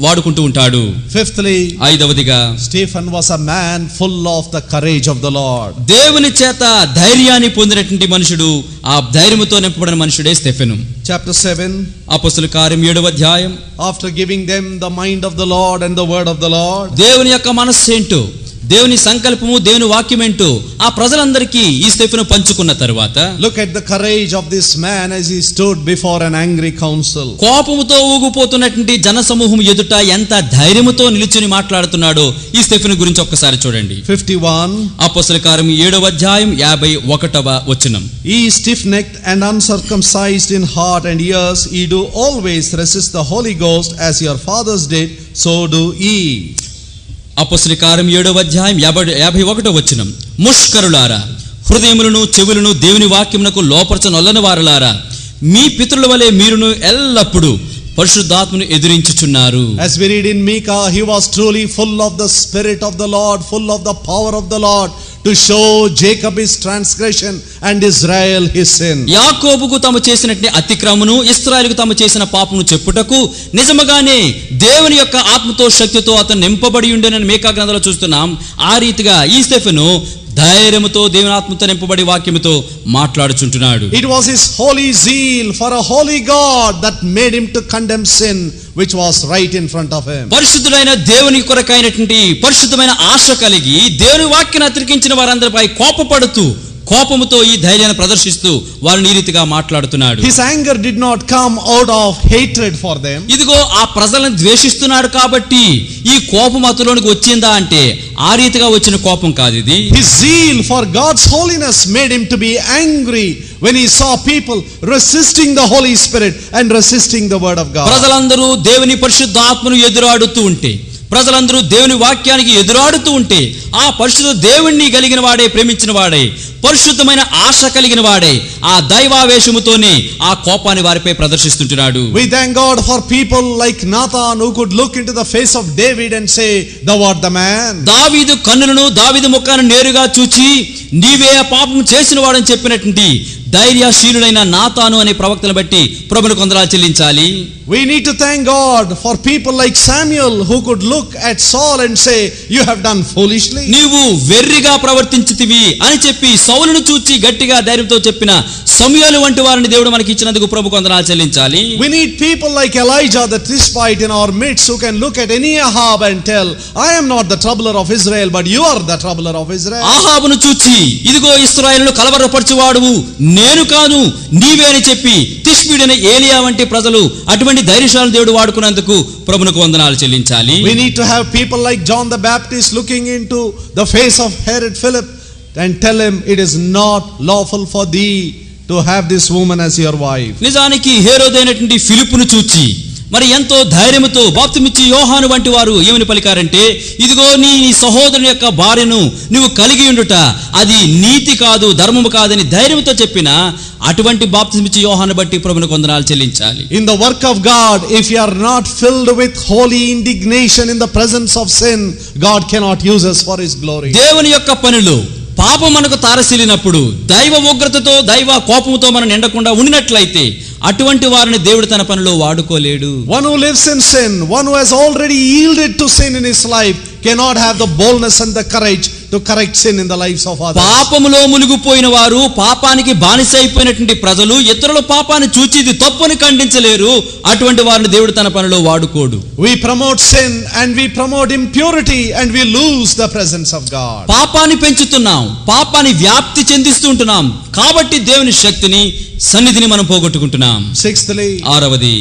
వాడుకుంటూ ఉంటాడు. Fifthly, 5వదిగా Stephen was a man full of the courage of the Lord. దేవుని చేత ధైర్యాన్ని పొందినటువంటి మనుషుడు, ఆ ధైర్యముతో నింపబడిన మనుషుడే స్టెఫెను. chapter 7, అపొస్తలుల కార్యం 7వ అధ్యాయం. after giving them the mind of the Lord and the word of the Lord, దేవుని యొక్క మనస్సు ఏంటో, దేవుని సంకల్పము, దేవుని వాక్యం ఏంటో ఆ ప్రజలందరికీ ఈ స్టెఫెను పంచుకున్న తరువాత, look at the courage of this man as he stood before an angry council. కోపముతో ఊగిపోతున్నటువంటి జనసమూహం ఎదుట ఎంత ధైర్యముతో నిలుచుని మాట్లాడుతున్నాడో ఈ స్టెఫెను గురించి ఒక్కసారి చూడండి. 51, అపొస్తలుల కార్యం 7వ అధ్యాయం 51వ వచనం. ye stiff-necked and uncircumcised in heart and ears, ye do always resist the Holy Ghost, as your fathers did, so do ye. అపొస్తలుల కార్యం 7వ అధ్యాయం 51వ వచనం. ముష్కరులారా, హృదయములను చెవులను దేవుని వాక్యమునకు లోపరచనొల్లని వారలారా, మీ పితరుల వలె మీరును ఎల్లప్పుడూ పరిశుద్ధాత్మను ఎదిరించుచున్నారు. As we read in Micah, he was truly full of the Spirit of the Lord, full of the power of the Lord, to show Jacob his transgression and Israel his sin. యాకోబుకు తాము చేసినట్టు అతిక్రమమును, ఇశ్రాయేలుకు తాము చేసిన పాపమును చెప్పుటకు నిజముగానే దేవుని యొక్క ఆత్మతో శక్తితో అతను నింపబడి ఉండెనని మీకా గ్రంథంలో చూస్తున్నాం. ఆ రీతిగా ఈ స్టెఫెను ధైర్యముతో దేవుని ఆత్మతో నింపబడి వాక్యముతో మాట్లాడుచుంటున్నాడు. It was his holy zeal for a holy God that made him to condemn sin which was right in front of him. పరిశుద్ధుడైన దేవుని కొరకైనటువంటి పరిశుద్ధమైన ఆశ కలిగి దేవుని వాక్యాన్ని అతికించిన వారందరిపై కోపపడుతూ కోపముతో ఈ ధైర్యాన్ని ప్రదర్శిస్తూ వారిని ఈ రీతిగా మాట్లాడుతున్నాడు. His anger did not come out of hatred for them. ఇదిగో ఆ ప్రజలను ద్వేషిస్తున్నాడు కాబట్టి ఈ కోపం అతలోనికి వచ్చిందా అంటే ఆ రీతిగా వచ్చిన కోపం కాదు ఇది. His zeal for God's holiness made him to be angry when he saw people resisting the Holy Spirit and resisting the word of God. ప్రజలందరూ దేవుని పరిశుద్ధాత్మను ఎదురాడుతూ ఉంటే, ప్రజలందరూ దేవుని వాక్యానికి ఎదురాడుతూ ఉంటే, ఆ పరిశుద్ధ దేవుణ్ణి కలిగిన వాడే, ప్రేమించిన వాడే, పరిశుద్ధమైన ఆశ కలిగిన వాడే ఆ దైవావేశముతోనే ఆ కోపాన్ని వారిపై ప్రదర్శిస్తుంటున్నాడు. We thank God for people like Nathan who could look into the face of David and say, thou art the man. దావీదు కన్నులను, దావీదు ముఖాన్ని నేరుగా చూచి నీవే ఆ పాపం చేసిన వాడని చెప్పినటువంటి ధైర్యశీలుడైన నాతాను అనే ప్రవక్తను బట్టి ప్రభువుకు వందనాలు చెల్లించాలి. We need to thank God for people like Samuel who could look at Saul and say, you have done foolishly. నీవు వెర్రిగా ప్రవర్తించితివి అని చెప్పి సౌలును చూచి గట్టిగా ధైర్యంతో చెప్పిన సమూయేలు వంటి వారిని దేవుడు మనకి ఇచ్చినందుకు ప్రభువుకు వందనాలు చెల్లించాలి. We need people like Elijah the Tishbite in our midst who can look at any Ahab and tell, I am not the troubler of Israel, but you are the troubler of Israel. ఆహాబును చూచి ఇదిగో ఇశ్రాయేలును కలవరపరచువాడువు నేను కాను నీవే అని చెప్పి తిష్బీడైన ఏలియా వంటి ప్రజలు అటువంటి ధైర్యశాలను దేవుడు వాడుకున్నందుకు ప్రభువుకు వందనాలు చెల్లించాలి. We need to have people like John the Baptist looking into the face of Herod Philip and tell him, it is not lawful for thee to have this woman as your wife. నిజానికి హేరోదైనటువంటి ఫిలిప్పును చూచి మరి ఎంతో ధైర్యముతో బాప్తిమిచ్చి యోహాను వంటి వారు ఏమని పలికారంటే, ఇదిగో నీ సహోదరుని యొక్క భార్యను నువ్వు కలిగి ఉండుట అది నీతి కాదు, ధర్మము కాదని ధైర్యంతో చెప్పిన అటువంటి బాప్తిమిచ్చి యోహాను బట్టి ప్రభువుకు వందనాలు చెల్లించాలి. In the work of God, if you are not filled with holy indignation in the presence of sin, God cannot use us for his glory. దేవుని యొక్క పనిలో పాపం మనకు తారసిలినప్పుడు దైవ ఉగ్రతతో, దైవ కోపంతో మనం నిండకుండా ఉండినట్లయితే అటువంటి వారిని దేవుడు తన పనిలో వాడుకోలేడు. One who lives in sin, one who has already yielded to sin in his life, cannot have the boldness and the courage to correct sin in the lives of others. పాపములో మునిగిపోయిన వారు, పాపానికి బానిస అయిపోయినటువంటి ప్రజలు ఇతరుల పాపాన్ని చూచి ఇది తప్పుని ఖండించలేరు. అటువంటి వారిని దేవుడు తన పనిలో వాడుకోడు. We promote sin and we promote impurity and we lose the presence of God. పాపాన్ని పెంచుతున్నాం, పాపాన్ని వ్యాప్తి చెందిస్తుంటున్నాం కాబట్టి దేవుని శక్తిని, సన్నిధిని మనం పోగొట్టుకుంటున్నాం. Sixthly, ఆరవది,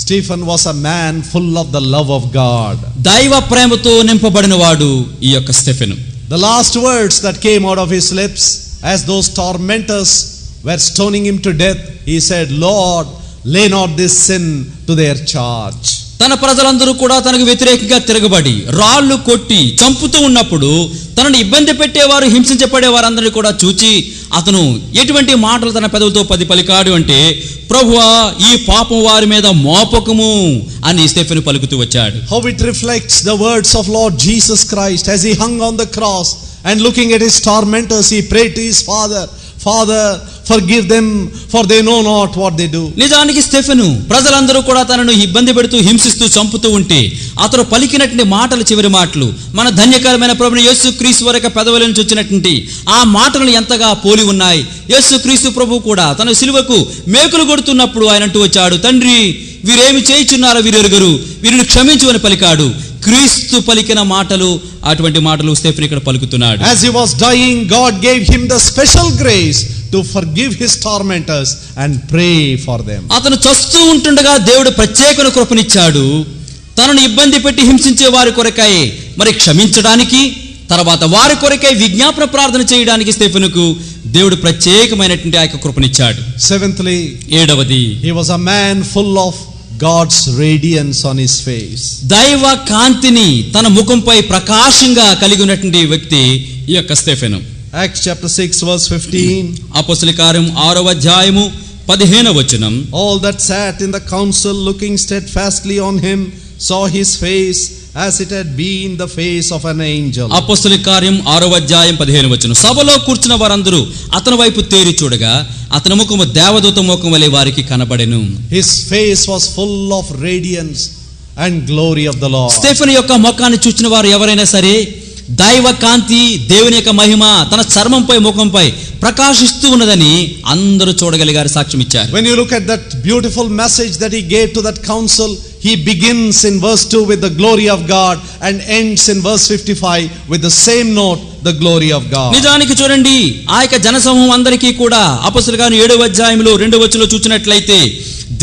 Stephen was a man full of the love of God. దైవ ప్రేమతో నింపబడిన వాడు ఈ యొక్క Stephen. The last words that came out of his lips as those tormentors were stoning him to death, he said, Lord, lay not this sin to their charge. తన ప్రజలందరూ కూడా తనకు వ్యతిరేకంగా తిరగబడి రాళ్లు కొట్టి చంపుతూ ఉన్నప్పుడు తనను ఇబ్బంది పెట్టేవారు, హింసించబడే వారందరినీ కూడా చూచి అతను ఎటువంటి మాటలు తన పెదవులతో పలికాడు అంటే, ప్రభువా ఈ పాపం వారి మీద మోపకము అని స్టెఫెను పలుకుతూ వచ్చాడు. How it reflects the words of Lord Jesus Christ as he hung on the cross and looking at his tormentors, he prayed to his Father, Father, forgive them, for they know not what they do. నిజానికి Stephen ప్రజలందరూ కూడా తనను ఇబ్బంది పెడుతూ హింసిస్తూ చంపుతూ ఉంటే అతను పలికినటువంటి మాటలు చివరి మాటలు మన ధన్యకరమైన ప్రభుని యేసుక్రీస్తు వారి యొక్క పెదవుల నుంచి వచ్చినటువంటి ఆ మాటలు ఎంతగా పోలి ఉన్నాయి. యేసుక్రీస్తు ప్రభు కూడా తన సిలువకు మేకులు కొడుతున్నప్పుడు ఆయన అంటూ వచ్చాడు, తండ్రి వీరేమి చేయుచున్నారో వీరెరుగరు, వీరిని క్షమించు అని పలికాడు. క్రీస్తు పలికిన మాటలు, అటువంటి మాటలు స్టెఫెను ఇక్కడ పలుకుతున్నాడు. As he was dying, God gave him the special grace to forgive his tormentors and pray for them. అతను చస్తూ ఉంటుండగా దేవుడు ప్రత్యేకమైన కృపనిచ్చాడు. తనను ఇబ్బంది పెట్టి హింసించే వారి కొరకై మరి క్షమించడానికి, తర్వాత వారి కొరకై విజ్ఞాపన ప్రార్థన చేయడానికి స్టెఫెనుకు దేవుడు ప్రత్యేకమైనటువంటి ఆ యొక్క కృపనిచ్చాడు. Seventhly, ఏడవది, he was a man full of God's radiance on his face. దైవ కాంతిని తన ముఖంపై ప్రకాశంగా కలిగి ఉన్నటువంటి వ్యక్తి ఈ యొక్క స్టెఫెను. Acts chapter 6 verse 15. అపొస్తలుల కార్యం 6వ అధ్యాయము 15వ వచనం. All that sat in the council looking steadfastly on him saw his face as it had been the face of an angel. అపొస్తలుల కార్యం 6వ అధ్యాయం 15వ వచనం. సభలో కూర్చున్న వారందరూ అతని వైపు తేరి చూడగా అతని ముఖము దేవదూత ముఖం వలె వారికి కనబడెను. His face was full of radiance and glory of the Lord. Stephen యొక్క ముఖాన్ని చూచిన వారు ఎవరైనా సరే దైవ కాంతి, దేవుని యొక్క మహిమ తన చర్మంపై ముఖంపై ప్రకాశిస్తూ ఉన్నదని అందరూ చూడగలిగారు, సాక్ష్యం ఇచ్చారు. When you look at that beautiful message that he gave to that council, he begins in verse 2 with the glory of God and ends in verse 55 with the same note, the glory of God. నిజానికి చూడండి, ఆ యొక్క జనసమూహం అందరికీ కూడా అపొస్తలుల కార్యం 7వ అధ్యాయంలో 2వ వచనంలో చూసినట్లయితే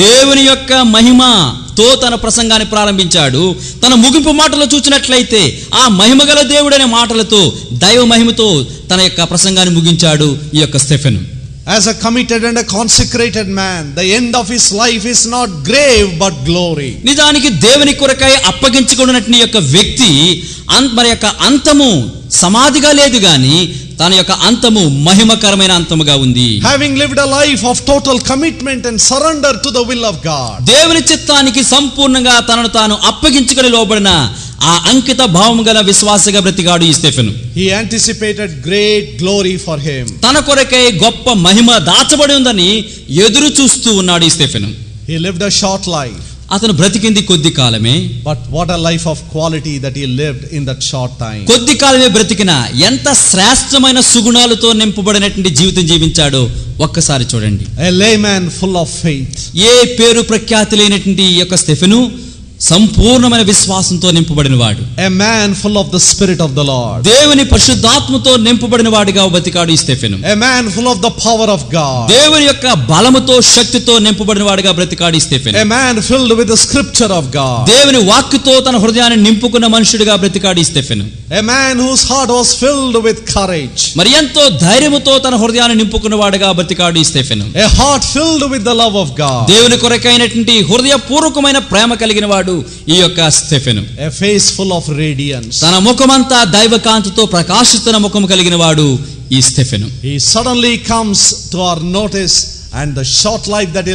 దేవుని యొక్క మహిమతో తన ప్రసంగాన్ని ప్రారంభించాడు. తన ముగింపు మాటలో చూసినట్లయితే ఆ మహిమగల దేవుడనే మాటలతో దైవ మహిమతో తన యొక్క ప్రసంగాన్ని ముగించాడు ఈ యొక్క Stephen. As a committed and a consecrated man, the end of his life is not grave but glory. నిజానికి దేవుని కొరకై అప్పగించుకున్నటువంటి యొక్క వ్యక్తి మరి యొక్క అంతము సమాధిగా లేదు గాని తన యొక్క అంతము మహిమకరమైన అంతముగా ఉంది. Having lived a life of total commitment and surrender to the will of God. దేవుని చిత్తానికి సంపూర్ణంగా తనను తాను అప్పగించుకొని లోబడిన ఆ అంకిత భావం గల విశ్వాసగా బ్రతికాడు ఈ Stephen. He anticipated great glory for him. తన కొరకై గొప్ప మహిమ దాచబడి ఉందని ఎదురు చూస్తూ ఉన్నాడు ఈ Stephen. He lived a short life. అతను బ్రతికింది కొద్ది కాలమే. But what a life of quality that he lived in that short time. కొద్ది కాలమే బ్రతికిన ఎంత శ్రేష్టమైన సుగుణాలతో నింపబడినటువంటి జీవితం జీవించాడో ఒక్కసారి చూడండి. A layman full of faith. ఏ పేరు ప్రఖ్యాతి లేనటువంటి ఈ యొక్క స్టెఫెను సంపూర్ణమైన విశ్వాసంతో నింపబడిన వాడు. A man full of the Spirit of the Lord. దేవుని పరిశుద్ధాత్మతో నింపబడిన వాడిగా బ్రతికాడు ఈ Stephen. A man full of the power of God. దేవుని యొక్క బలముతో శక్తితో నింపబడిన వాడిగా బ్రతికాడు ఈ Stephen. A man filled with the scripture of God. దేవుని వాక్కుతో తన హృదయాన్ని నింపుకున్న మనుషుడిగా బ్రతికాడు ఈ Stephen. A man whose heart was filled with courage. మరి ఎంతో ధైర్యముతో తన హృదయాన్ని నింపుకున్న వాడిగా బ్రతికాడు ఈ Stephen. A heart filled with the love of God. దేవుని కొరకైనటువంటి హృదయపూర్వకమైన ప్రేమ కలిగిన వాడు ఈ యొక్క Stephen. A face full of radiance. తన ముఖమంతా దైవ కాంతితో ప్రకాశిస్తున్న ముఖం కలిగిన వాడు ఈ Stephen. He suddenly comes to our notice, and the short life that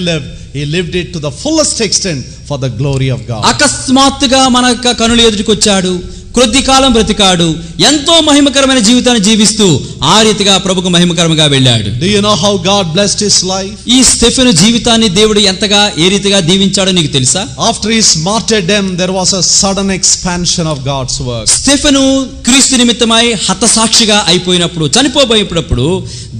he lived it to the fullest extent for the glory of God. అకస్మాత్తుగా మన యొక్క కనుల ఎదుటికి వచ్చాడు, కొద్ది కాలం బ్రతికాడు, ఎంతో మహిమకరమైన జీవితాన్ని జీవిస్తూ ఆ రీతిగా ప్రభుకు మహిమకరంగా వెళ్ళాడు. Do you know how God blessed his life? ఈ స్టెఫెను జీవితాన్ని దేవుడు ఎంతగా ఏ రీతిగా దీవించాడో నీకు తెలుసా? After his martyrdom, there was a sudden expansion of God's work. Stephen క్రీస్తు నిమిత్తమై హతసాక్షిగా అయిపోయినప్పుడు, చనిపోబోయేటప్పుడు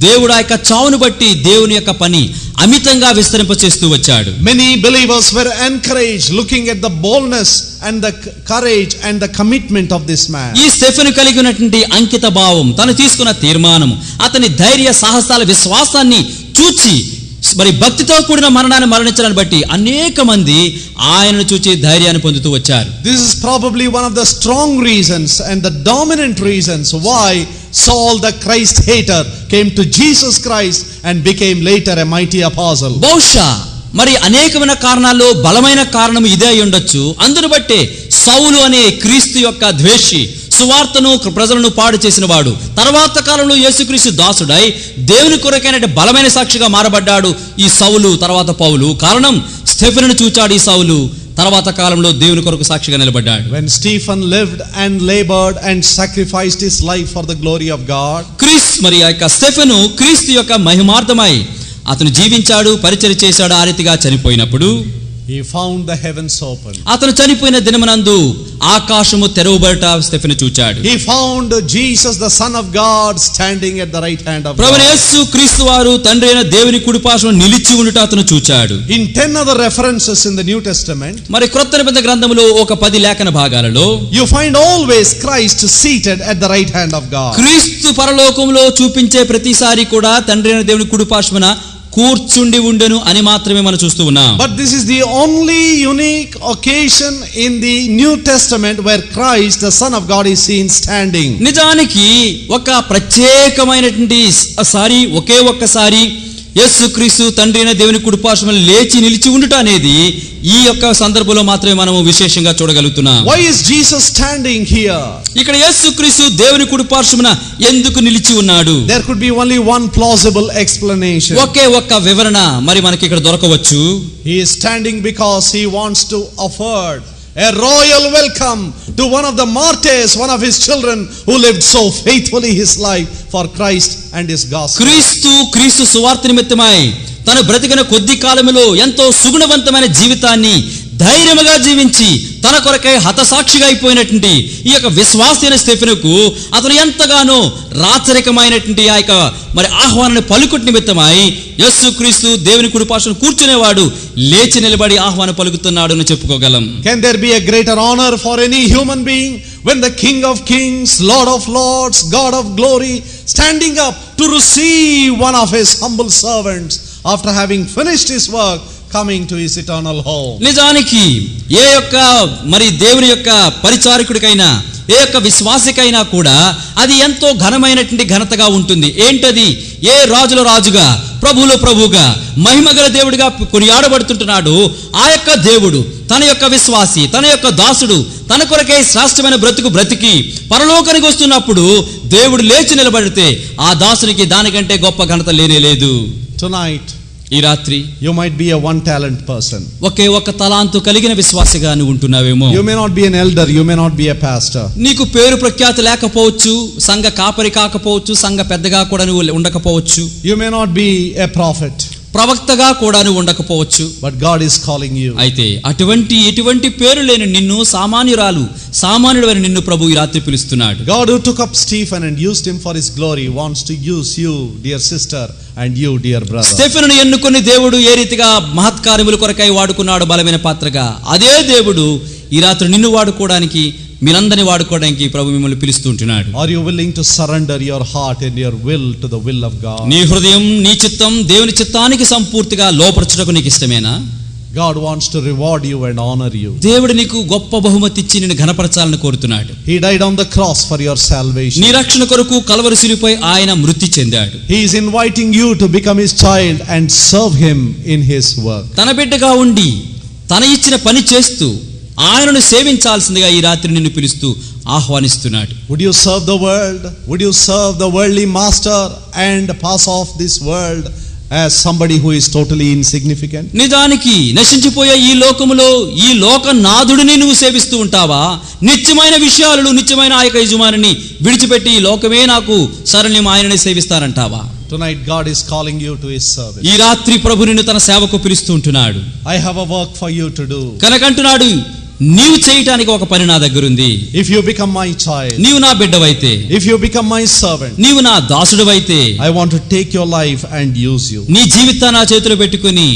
దేవుడు ఆ యొక్క చావును బట్టి దేవుని యొక్క పని అమితంగా విస్తరింపచేస్తూ వచ్చాడు. Many believers were encouraged looking at the boldness and the courage and the commitment of this man. ఈ స్టెఫెను కలిగి ఉన్నటువంటి అంకిత భావం, తను తీసుకున్న తీర్మానం, అతని ధైర్య సాహసాల విశ్వాసాన్ని చూచి మరి భక్తితో కూడిన మరణాన్ని మరణించడాన్ని బట్టి అనేక మంది ఆయనను చూచి ధైర్యాన్ని పొందుతూ వచ్చారు. This is probably one of the strong reasons and the dominant reasons why Saul the Christ hater came to Jesus Christ and became later a mighty apostle. బహుశా మరి అనేకమైన కారణాల్లో బలమైన కారణం ఇదే అయి ఉండొచ్చు. అందును బట్టే సౌలు అనే క్రీస్తు యొక్క ద్వేషి, సువార్తను ప్రజలను పాడు చేసిన వాడు, తర్వాత కాలంలో యేసుక్రీస్తు దాసుడై దేవుని కొరకైన బలమైన సాక్షిగా మారబడ్డాడు ఈ సౌలు, తర్వాత పౌలు. కారణం స్టెఫెనును చూచాడు ఈ సౌలు, తర్వాత కాలంలో దేవుని కొరకు సాక్షిగా నిలబడ్డాడు. When Stephen lived and labored and sacrificed his life for the glory of God, మరి ఆ యొక్క స్టెఫెను క్రీస్తు యొక్క మహిమార్థమై అతను జీవించాడు, పరిచర్య చేశాడు. ఆ రీతిగా చనిపోయినప్పుడు he found the heavens open. అతను చనిపోయిన దినమునందు ఆకాశము తెరవబడట స్టెఫెను చూచాడు. He found Jesus the Son of God standing at the right hand of God. ప్రభువైన యేసు క్రీస్తు వారు తండ్రి అయిన దేవుని కుడి పార్శ్వన నిలిచి ఉండుట అతను చూచాడు. In 10 other references in the New Testament, మరి క్రొత్త నిబంధన గ్రంథములో ఒక 10 లేఖన భాగాలలో you find always Christ seated at the right hand of God. క్రీస్తు పరలోకములో చూపించే ప్రతిసారి కూడా తండ్రి అయిన దేవుని కుడి పార్శ్వన కూర్చుండి ఉండెను అని మాత్రమే మనం చూస్తూ ఉన్నాం. But this is the only unique occasion in the New Testament where Christ the Son of God is seen standing. నిజానికి ఒక ప్రత్యేకమైనటువంటి సారి ఒకే ఒక్కసారి యేసుక్రీస్తు తండ్రి అయిన దేవుని కుడి పార్శ్వన లేచి నిలిచి ఉండుట అనేది ఈ యొక్క సందర్భంలో మాత్రమే మనము విశేషంగా చూడగలుగుతున్నాం. Why is Jesus standing here? ఇక్కడ యేసుక్రీస్తు దేవుని కుడి పార్శ్వన ఎందుకు నిలిచి ఉన్నాడు? There could be only one plausible explanation. ఒకే ఒక్క వివరణ మరి మనకి ఇక్కడ దొరకవచ్చు. He is standing because he wants to afford a royal welcome to one of the martyrs, one of his children who lived so faithfully his life for Christ and his gospel. క్రీస్తు సువార్త నిమిత్తమై తన బ్రతికిన కొద్ది కాలములో ఎంతో సుగుణవంతమైన జీవితాన్ని ధైర్యముగా జీవించి తన కొరకై హతసాక్షిగా అయిపోయినటువంటి ఈ యొక్క విశ్వాసైన స్టెఫెనుకు అతను ఎంతగానో రాచరికమైనటువంటి ఆ యొక్క మరి ఆహ్వానాన్ని పలుకుట నిమిత్తమై యేసుక్రీస్తు దేవుని కుడి పార్శ్వన కూర్చునేవాడు లేచి నిలబడి ఆహ్వానం పలుకుతున్నాడు అని చెప్పుకోగలం. Can there be a greater honor for any human being when the King of Kings, Lord of Lords, God of glory standing up to receive one of his humble servants after having finished his work, coming to his eternal home? నిజానికి ఏ యొక్క మరి దేవుని యొక్క పరిచారకుడికైనా ఏ యొక్క విశ్వాసికైనా కూడా అది ఎంతో ఘనమైనటువంటి ఘనతగా ఉంటుంది. ఏంటది? ఏ రాజుల రాజుగా ప్రభువులో ప్రభువుగా మహిమగల దేవుడిగా కొనియాడబడుతుంటున్నాడు ఆ యొక్క దేవుడు తన యొక్క విశ్వాసి తన యొక్క దాసుడు తన కొరకే శ్రేష్టమైన బ్రతికి పరలోకానికి వస్తున్నప్పుడు దేవుడు లేచి నిలబడితే ఆ దాసునికి దానికంటే గొప్ప ఘనత లేనే లేదు. Tonight ఈ రాత్రి you might be a one talent person. ఒకే ఒక తలాంతు కలిగిన విశ్వాసిగా నువ్వు ఉంటున్నావేమో. You may not be an elder, you may not be a pastor. నీకు పేరు ప్రఖ్యాతి లేకపోవచ్చు, సంఘ కాపరి కాకపోవచ్చు, సంఘ పెద్దగా కూడా నువ్వు ఉండకపోవచ్చు. You may not be a prophet, ప్రవక్తగా కూడా నువ్వు ఉండకపోవచ్చు. but God is calling you. అయితే ఎటువంటి పేరు లేని నిన్ను సామాన్యుడైన నిన్ను ప్రభు ఈ రాత్రి పిలుస్తున్నాడు. God who took up Stephen and used him for his glory wants to use you, dear sister, and you, dear brother. స్టెఫెనును ఎన్నుకొని దేవుడు ఏ రీతిగా మహత్కార్యముల కొరకై వాడుకున్నాడు బలమైన పాత్రగా, అదే దేవుడు ఈ రాత్రి నిన్ను వాడుకోవడానికి మీరందరినీ వాడుకోవడానికి ప్రభు మిమ్మల్ని పిలుస్తుంటున్నాడు. Are you willing to surrender your heart and your will to the will of God? నీ హృదయం నీ చిత్తం దేవుని చిత్తానికి సంపూర్తిగా లోపరచుటకు నీకు ఇష్టమేనా? God wants to reward you and honor you. దేవుడు నీకు గొప్ప బహుమతి ఇచ్చి నిన్ను ఘనపరచాలని కోరుతున్నాడు. He died on the cross for your salvation. నీ రక్షణ కొరకు కల్వరి శిలువపై ఆయన మృతి చెందాడు. He is inviting you to become his child and serve him in his work. తన బిడ్డగా ఉండి తన ఇచ్చిన పని చేస్తూ ఆయనను సేవించాల్సిందిగా ఈ రాత్రి నిన్ను పిలుస్తూ ఆహ్వానిస్తున్నాడు. Would you serve the world? Would you serve the worldly master and pass off this world as somebody who is totally insignificant? నిజానికి నశించిపోయే ఈ లోకములో ఈ లోకనాథుడిని నువ్వు సేవిస్తూ ఉంటావా? నిత్యమైన విషయాలను నిత్యమైన ఆ యొక్క యజమానిని విడిచిపెట్టి ఈ లోకమే నాకు సరళం ఆయననే సేవిస్తారంటావా? Tonight God is calling you to his service. ఈ రాత్రి ప్రభు నిన్ను తన సేవకు పిలుస్తూ ఉంటున్నాడు. I have a work for you to do. కనుకంటున్నాడు నీవు చేయటానికి ఒక పని నా దగ్గర ఉంది. If you become my child, నీవు నా బిడ్డవైతే, if you become my servant, నీవు నా దాసుడివైతే, I want to take your life and use you. నీ జీవితాన్ని నా చేతిలో పెట్టుకొని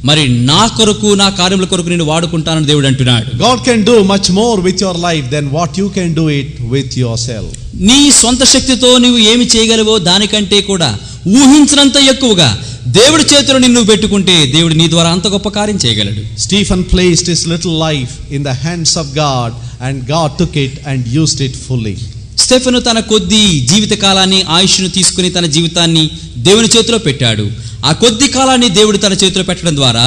మరి నా కొరకు నా కార్యముల కొరకు నేను వాడుకుంటానని దేవుడు అంటున్నాడు. God can do much more with your life than what you can do it with yourself. నీ సొంత శక్తితో నీవు ఏమి చేయగలవో దానికంటే కూడా ఊహించినంత ఎక్కువగా దేవుడి చేతిలో నిన్ను పెట్టుకుంటే దేవుడు నీ ద్వారా అంత గొప్ప కార్యం చేయగలడు. Stephen placed his little life in the hands of God and God took it and used it fully. Stephen తన కొద్ది జీవిత కాలాన్ని ఆయుష్ను తీసుకుని తన జీవితాన్ని దేవుని చేతిలో పెట్టాడు. ఆ కొద్ది కాలాన్ని దేవుడు తన చేతిలో పెట్టడం ద్వారా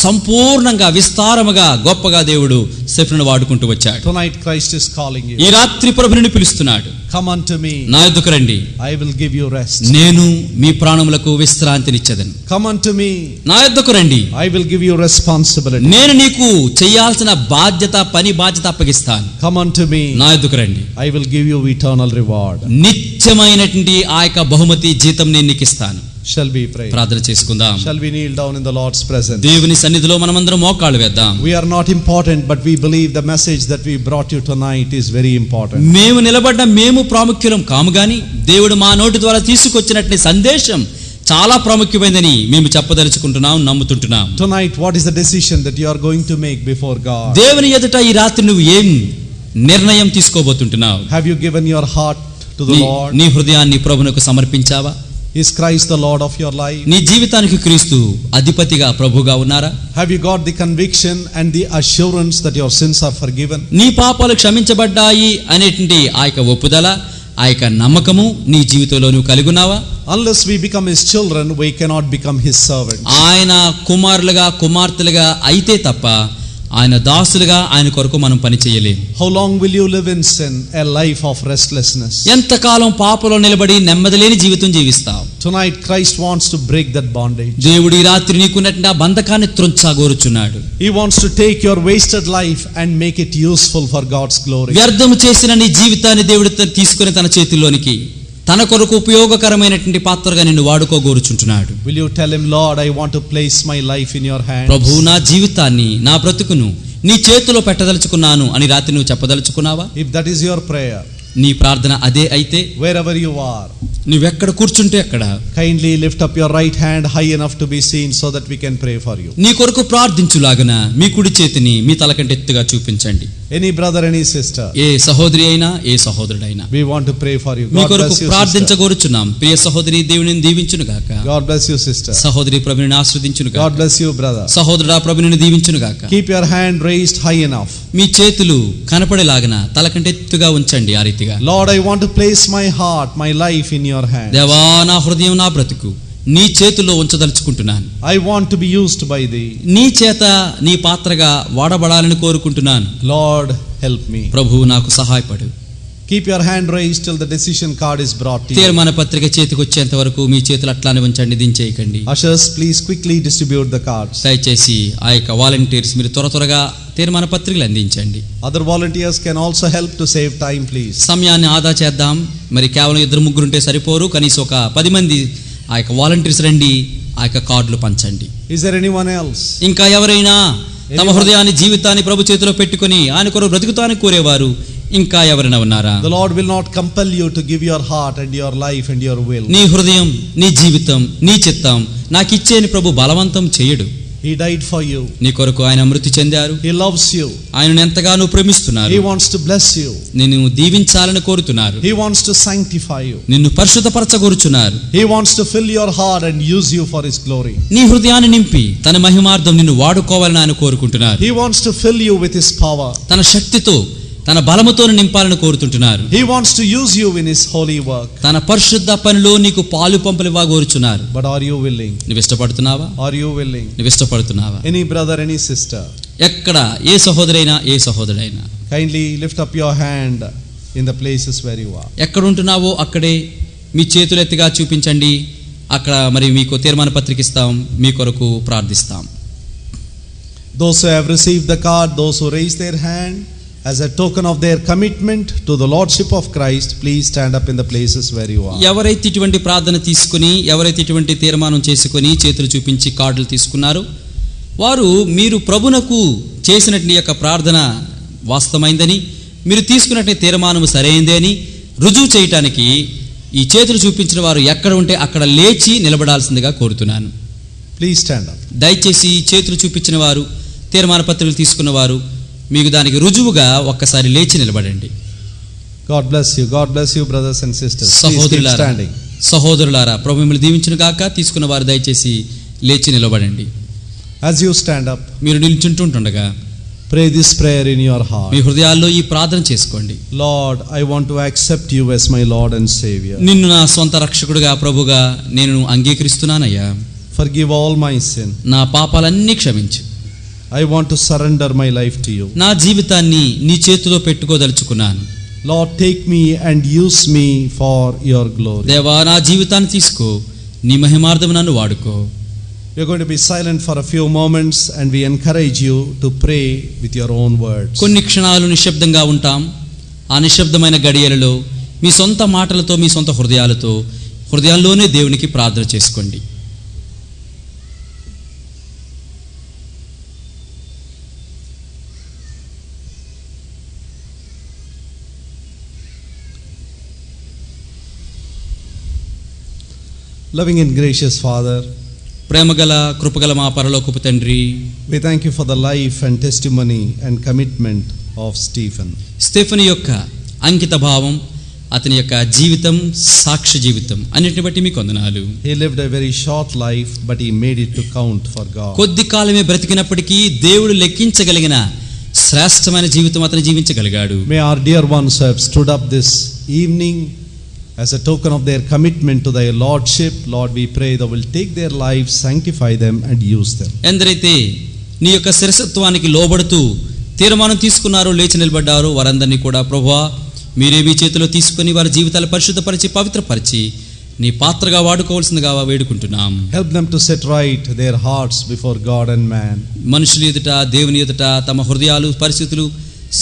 సంపూర్ణంగా విస్తారముగా గొప్పగా దేవుడు స్టెఫెనును వాడుకుంటూ వచ్చాడు. Tonight Christ is calling you. ఈ రాత్రి ప్రభు నిన్ను పిలుస్తున్నాడు. Come unto me. నా యొద్దకు రండి, I will give you rest. నేను మీ ప్రాణములకు విశ్రాంతినిచ్చెదను. Come unto me. నా యొద్దకు రండి, I will give you responsibility. నేను నీకు చేయాల్సిన పని బాధ్యత అప్పగిస్తాను. Come unto me. నా యొద్దకు రండి, I will give you eternal reward. నిత్యమైనటువంటి ఆ యొక్క బహుమతి జీతం నేను నీకు ఇస్తాను. Shall we pray? ప్రార్థన చేసుకుందాం. Shall we kneel down in the Lord's presence? దేవుని సన్నిధిలో మనమందరం మోకాళ్ళు వేద్దాం. We are not important, but we believe the message that we brought you tonight is very important. మేము ప్రాముఖ్యులం కాము గాని దేవుడు మా నోటి ద్వారా తీసుకొచ్చినటువంటి సందేశం చాలా ప్రాముఖ్యమైనదని మేము చెప్పదలుచుకుంటున్నాం, నమ్ముతుంటున్నాం. Tonight, what is the decision that you are going to make before God? దేవుని ఎదుట ఈ రాత్రి నువ్వు ఏం నిర్ణయం తీసుకోబోతుంటున్నావు? Have you given your heart to the Lord? నీ హృదయాన్ని ప్రభువునకు సమర్పించావా? Is Christ the Lord of your life? నీ జీవితానికి క్రీస్తు అధిపతిగా ప్రభువుగా ఉన్నారా? Have you got the conviction and the assurance that your sins are forgiven? నీ పాపాలు క్షమించబడ్డాయి అనేటువంటి ఆ యొక్క ఒప్పుదల, ఆ యొక్క నమ్మకము నీ జీవితంలో నువ్వు కలిగి ఉన్నావా? Unless we become his children, we cannot become his servants. ఆయన కుమారులుగా కుమార్తెలుగా అయితే తప్ప ఆయన దాసులుగా ఆయన కొరకు మనం పని చేయలేము. How long will you live in sin? A life of restlessness. ఎంతకాలం పాపంలో నిలబడి నెమ్మదిలేని జీవితం జీవిస్తావు? Tonight Christ wants to break that bondage. దేవుడు ఈ రాత్రి నీకున్నటువంటి ఆ బంధకాన్ని త్రొంచగోరుచున్నాడు. He wants to take your wasted life and make it useful for God's glory. వ్యర్థము చేసిన నీ జీవితాన్ని దేవుడు తీసుకుని తన చేతుల్లోనికి తన కొరకు ఉపయోగకరమైనటువంటి పాత్రగా నిన్ను వాడుకోగోరుచుంటున్నాడు. Will you tell him, Lord, I want to place my life in your hands? ప్రభు, నా జీవితాన్ని, నా బ్రతుకును నీ చేతిలో పెట్టదలుచుకున్నాను అని రాత్రి నువ్వు చెప్పదలుచుకున్నావా? If that is your prayer, నీ ప్రార్థన అదే అయితే, wherever you are, నువ్వెక్కడ కూర్చుంటే అక్కడ kindly lift up your right hand high enough to be seen so that we can pray for you. నీ కొరకు ప్రార్థించులాగున మీ కుడి చేతిని మీ తల కంటే ఎత్తుగా చూపించండి. Any brother, any sister, ఏ సహోదరి అయినా ఏ సహోదరుడైనా we want to pray for you. Me God కొరకు bless you, sister. ప్రార్థించగోరుచున్నాం. ప్రియ సహోదరి, దేవుని దీవించును గాక. God bless you, sister. సహోదరి, ప్రభుని ఆశ్రదించును గాక. God bless you, brother. సహోదరుడా, ప్రభుని దీవించును గాక. Keep your hand raised high enough. మీ చేతులు కనపడేలాగన తల కంటే ఎత్తుగా ఉంచండి. ఆ రీతిగా, Lord, I want to place my heart, my life in your hands. దేవా, నా హృదయం, నా బ్రతుకు నీ చేతుల్లో ఉంచదలుచుకుంటున్నాను. I want to be used by thee. నీ చేత నీ పాత్రగా వాడబడాలని కోరుకుంటున్నాను. Lord, help me. ప్రభువు, నాకు సహాయపడు. Keep your hand raised till the decision card is brought to you. తీర్మాన పత్రిక చేతికి వచ్చేంత వరకు మీ చేతులు అట్లానే ఉంచండి, దించేయకండి. Ushers, please quickly distribute the cards. దయచేసి ఆ యొక్క వాలంటీర్స్ మీరు త్వరగా తీర్మాన పత్రికలు అందించండి. Other volunteers can also help to save time, please. సమయాన్ని ఆదా చేద్దాం. మరి కేవలం 2-3 ఉంటే సరిపోరు, కనీసం ఒక 10 మంది ఆ యొక్క వాలంటీర్స్ రండి, ఆ యొక్క కార్డులు పంచండి. Is there anyone else? ఇంకా ఎవరైనా తమ హృదయాన్ని, జీవితాన్ని ప్రభు చేతిలో పెట్టుకుని ఆయన కొరకు బ్రతుకుతానికి కోరేవారు ఇంకా ఎవరైనా ఉన్నారా? The Lord will not compel you to give your heart and your life and your will. నీ హృదయం, నీ జీవితం, నీ చిత్తం నాకు ఇచ్చేని ప్రభు బలవంతం చేయడు. He died for you. నీ కొరకు ఆయన మృతి చెందారు. He loves you. ఆయనను ఎంతగానో ప్రేమిస్తున్నారు. He wants to bless you. నిన్ను దీవించాలని కోరుతున్నారు. He wants to sanctify you. నిన్ను పరిశుద్ధపరచగోరుచున్నారు. He wants to fill your heart and use you for his glory. నీ హృదయాన్ని నింపి తన మహిమార్థం నిన్ను వాడుకోవాలని ఆయన కోరుకుంటున్నారు. He wants to fill you with his power. తన శక్తితో, తన బలముతో నింపాలని కోరుతుంటున్నారు. He wants to use you in his holy work. తన పరిశుద్ధ పనిలో నీకు పాలు పంపలివ్వ కోరుచున్నారు. But are you willing? నువ్వు ఇష్టపడుతున్నావా? Are you willing? నువ్వు ఇష్టపడుతున్నావా? Any brother, any sister, ఎక్కడ ఏ సహోదరైనా ఏ సహోదరుడైనా kindly lift up your hand in the places where you are. ఎక్కడ ఉంటున్నావో అక్కడే మీ చేతులు ఎత్తిగా చూపించండి. అక్కడ మరి మీకు తీర్మాన పత్రిక ఇస్తాం, మీ కొరకు ప్రార్థిస్తాం. Those who have received the card, those who raise their hand as a token of their commitment to the Lordship of Christ, please stand up in the places where you are. ఎవరైతే ఇటువంటి ప్రార్థన తీసుకుని, ఎవరైతే ఇటువంటి తీర్మానం చేసుకుని చేతులు చూపించి కార్డులు తీసుకున్నారో వారు మీరు ప్రభునకు చేసినటువంటి యొక్క ప్రార్థన వాస్తవమైందని, మీరు తీసుకున్నటువంటి తీర్మానం సరైందే అని రుజువు చేయటానికి ఈ చేతులు చూపించిన వారు ఎక్కడ ఉంటే అక్కడ లేచి నిలబడాల్సిందిగా కోరుతున్నాను. Please stand up. దయచేసి చేతులు చూపించిన వారు, తీర్మాన పత్రికలు తీసుకున్న వారు మీకు దానికి రుజువుగా ఒక్కసారి లేచి నిలబడండి. God bless you. God bless you, brothers and sisters. Please keep standing. సహోదరులారా, ప్రభు మిమ్మల్ని దీవించును గాక. తీసుకున్న వారు దయచేసి లేచి నిలబడండి. As you stand up, మీరు నిల్చుంటుండగా pray this prayer in your heart. మీ హృదయాల్లో ఈ ప్రార్థన చేసుకోండి. Lord, I want to accept you as my Lord and Savior. నిన్ను నా సొంత రక్షకుడిగా, ప్రభుగా నేను అంగీకరిస్తున్నానయ్యా. Forgive all my sin. నా పాపాలన్నీ క్షమించు. I want to surrender my life to you. నా జీవితాన్ని నీ చేతిలో పెట్టుకోదలుచుకున్నాను. Lord, take me and use me for your glory. దేవా, నా జీవితాన్ని తీసుకో, నీ మహిమార్థం నన్ను వాడుకో. We are going to be silent for a few moments and we encourage you to pray with your own words. కొన్ని క్షణాలు నిశ్శబ్దంగా ఉంటాం. ఆ నిశ్శబ్దమైన గడియలలో మీ సొంత మాటలతో, మీ సొంత హృదయాల్లోనే దేవునికి ప్రార్థన చేసుకోండి. Loving and gracious Father, ప్రేమగల కృపగల మా పరలోకపు తండ్రి, we thank you for the life and testimony and commitment of Stephen. Stephen యొక్క అంకిత భావం, అతని యొక్క జీవితం, సాక్ష్య జీవితం అన్నిటిని బట్టి మీకు వందనాలు. He lived a very short life, but he made it to count for God. కొద్ది కాలమే బ్రతికినప్పటికీ దేవుడు లెక్కించగలిగిన శ్రేష్టమైన జీవితం అతను జీవించగలిగాడు. May our dear ones who have stood up this evening as a token of their commitment to thy lordship, Lord, we pray thou will take their lives, sanctify them and use them. ఎందరైతే నీ యొక్క శిరసత్వానికి లోబడుతూ తీర్మానం తీసుకున్నారో, లేచి నిలబడ్డారో, వారందరినీ కూడా ప్రభువా మీరే మీ చేతిలో తీసుకుని వారి జీవితాలు పరిశుద్ధపరిచి పవిత్రపరిచి నీ పాత్రగా వాడుకోవాల్సిందిగా వేడుకుంటున్నాం. Help them to set right their hearts before God and man. మనుషుల ఎదుట, దేవుని ఎదుట తమ హృదయాలు, పరిస్థితులు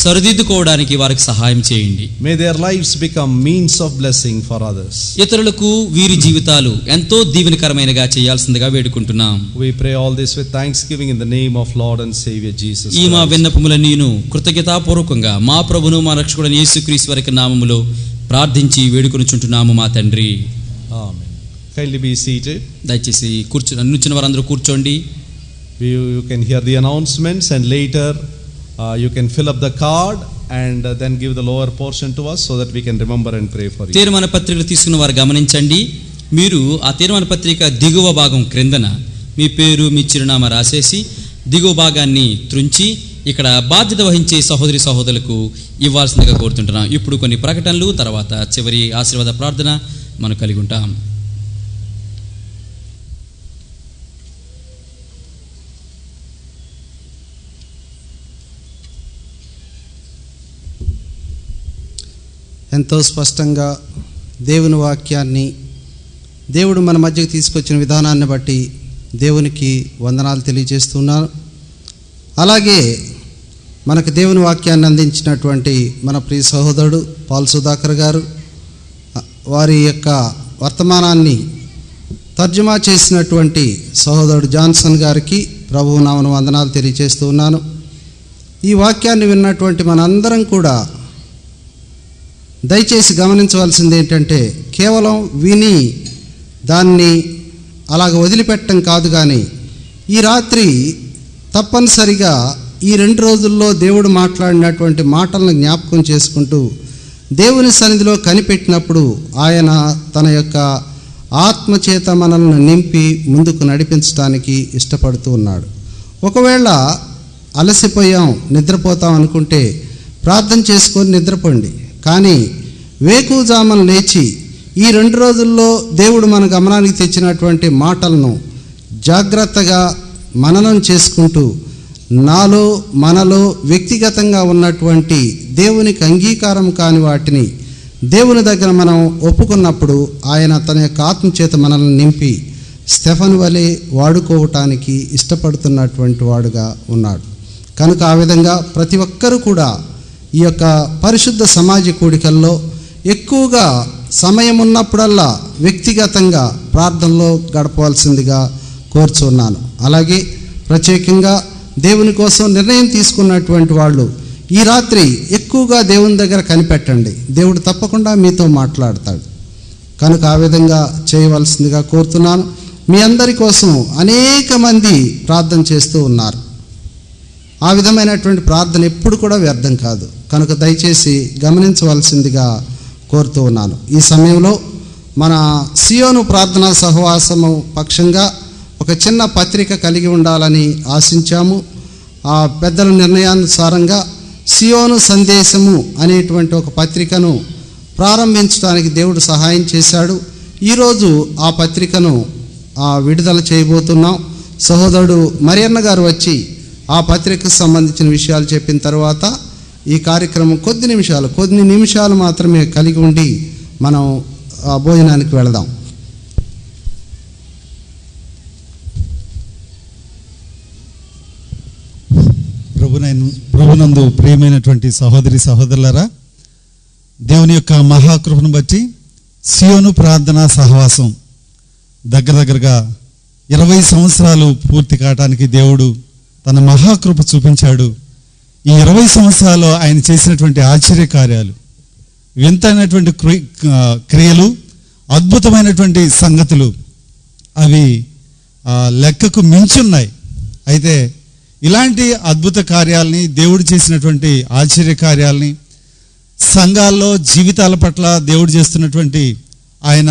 సరిదిద్దుకోవడానికి వారికి సహాయం చేయండి. May their lives become means of blessing for others. ఇతరులకు వీరి జీవితాలు ఎంతో దీవెనకరమైనగా చేయాల్సిందిగా వేడుకుంటున్నాం. We pray all this with thanksgiving in the name of Lord and Savior Jesus Christ. ఈ మా విన్నపములన్నీను కృతజ్ఞతాపూర్వకంగా మా ప్రభును మా రక్షకుడైన యేసుక్రీస్తు వారి నామములో ప్రార్థించి వేడుకొనుచుంటున్నాము మా తండ్రి. Amen. Kindly be seated. దయచేసి కూర్చున్న వారందరూ కూర్చోండి. You can hear the announcements and later you can fill up the card and then give the lower portion to us so that we can remember and pray for you. తీర్మాన పత్రికలు తీసుకున్న వారు గమనించండి. మీరు ఆ తీర్మాన పత్రిక దిగువ భాగం క్రిందన మీ పేరు, మీ చిరునామా రాసేసి దిగువ భాగాన్ని త్రుంచి ఇక్కడ బాధ్యత వహించే సహోదరి సహోదరులకు ఇవ్వాల్సిందిగా కోరుతుంటున్నాం. ఇప్పుడు కొన్ని ప్రకటనలు, తర్వాత చివరి ఆశీర్వాద ప్రార్థన మనం కలిగి ఉంటాం. ఎంతో స్పష్టంగా దేవుని వాక్యాన్ని దేవుడు మన మధ్యకు తీసుకొచ్చిన విధానాన్ని బట్టి దేవునికి వందనాలు తెలియజేస్తున్నాను. అలాగే మనకు దేవుని వాక్యాన్ని అందించినటువంటి మన ప్రియ సహోదరుడు పాల్ సుధాకర్ గారు, వారి యొక్క వర్తమానాన్ని తర్జుమా చేసినటువంటి సహోదరుడు జాన్సన్ గారికి ప్రభువు నామమున వందనాలు తెలియజేస్తూ ఉన్నాను. ఈ వాక్యాన్ని విన్నటువంటి మనందరం కూడా దయచేసి గమనించవలసింది ఏంటంటే, కేవలం విని దాన్ని అలాగ వదిలిపెట్టడం కాదు, కానీ ఈ రాత్రి తప్పనిసరిగా ఈ 2 రోజుల్లో దేవుడు మాట్లాడినటువంటి మాటలను జ్ఞాపకం చేసుకుంటూ దేవుని సన్నిధిలో కనిపెట్టినప్పుడు ఆయన తన యొక్క ఆత్మచేత మనల్ని నింపి ముందుకు నడిపించడానికి ఇష్టపడుతూ ఉన్నాడు. ఒకవేళ అలసిపోయాం, నిద్రపోతాం అనుకుంటే ప్రార్థన చేసుకొని నిద్రపోండి. కానీ వేకువజామున లేచి ఈ 2 రోజుల్లో దేవుడు మన గమనానికి తెచ్చినటువంటి మాటలను జాగ్రత్తగా మననం చేసుకుంటూ నాలో మనలో వ్యక్తిగతంగా ఉన్నటువంటి దేవునికి అంగీకారం కాని వాటిని దేవుని దగ్గర మనం ఒప్పుకున్నప్పుడు ఆయన తన యొక్క ఆత్మచేత మనల్ని నింపి స్టెఫెను వలె వాడుకోవటానికి ఇష్టపడుతున్నటువంటి వాడుగా ఉన్నాడు. కనుక ఆ విధంగా ప్రతి ఒక్కరూ కూడా ఈ యొక్క పరిశుద్ధ సమాజ కూడికల్లో ఎక్కువగా సమయం ఉన్నప్పుడల్లా వ్యక్తిగతంగా ప్రార్థనలో గడపవలసిందిగా కోరుచున్నాను. అలాగే ప్రత్యేకంగా దేవుని కోసం నిర్ణయం తీసుకున్నటువంటి వాళ్ళు ఈ రాత్రి ఎక్కువగా దేవుని దగ్గర కనిపెట్టండి. దేవుడు తప్పకుండా మీతో మాట్లాడతాడు. కనుక ఆ విధంగా చేయవలసిందిగా కోరుతున్నాను. మీ అందరి కోసం అనేక మంది ప్రార్థన చేస్తూ ఉన్నారు. ఆ విధమైనటువంటి ప్రార్థన ఎప్పుడు కూడా వ్యర్థం కాదు. కనుక దయచేసి గమనించవలసిందిగా కోరుతూ ఉన్నాను. ఈ సమయంలో మన సియోను ప్రార్థనా సహవాసము పక్షంగా ఒక చిన్న పత్రిక కలిగి ఉండాలని ఆశించాము. ఆ పెద్దల నిర్ణయానుసారంగా సియోను సందేశము అనేటువంటి ఒక పత్రికను ప్రారంభించడానికి దేవుడు సహాయం చేశాడు. ఈరోజు ఆ పత్రికను విడుదల చేయబోతున్నాం. సహోదరుడు మరియన్న గారు వచ్చి ఆ పత్రికకు సంబంధించిన విషయాలు చెప్పిన తర్వాత ఈ కార్యక్రమం కొన్ని నిమిషాలు మాత్రమే కలిగి ఉండి మనం భోజనానికి వెళదాం. ప్రభునందు ప్రియమైనటువంటి సహోదరి సహోదరులారా, దేవుని యొక్క మహాకృపను బట్టి సియోను ప్రార్థనా సహవాసం దగ్గరగా 20 సంవత్సరాలు పూర్తి కావటానికి దేవుడు తన మహాకృప చూపించాడు. ఈ 20 సంవత్సరాలు ఆయన చేసినటువంటి ఆశ్చర్య కార్యాలు, వింతైనటువంటి క్రియలు, అద్భుతమైనటువంటి సంగతులు అవి లెక్కకు మించున్నాయి. అయితే ఇలాంటి అద్భుత కార్యాలని, దేవుడు చేసినటువంటి ఆశ్చర్య కార్యాలని, సంఘాల్లో జీవితాల పట్ల దేవుడు చేస్తున్నటువంటి ఆయన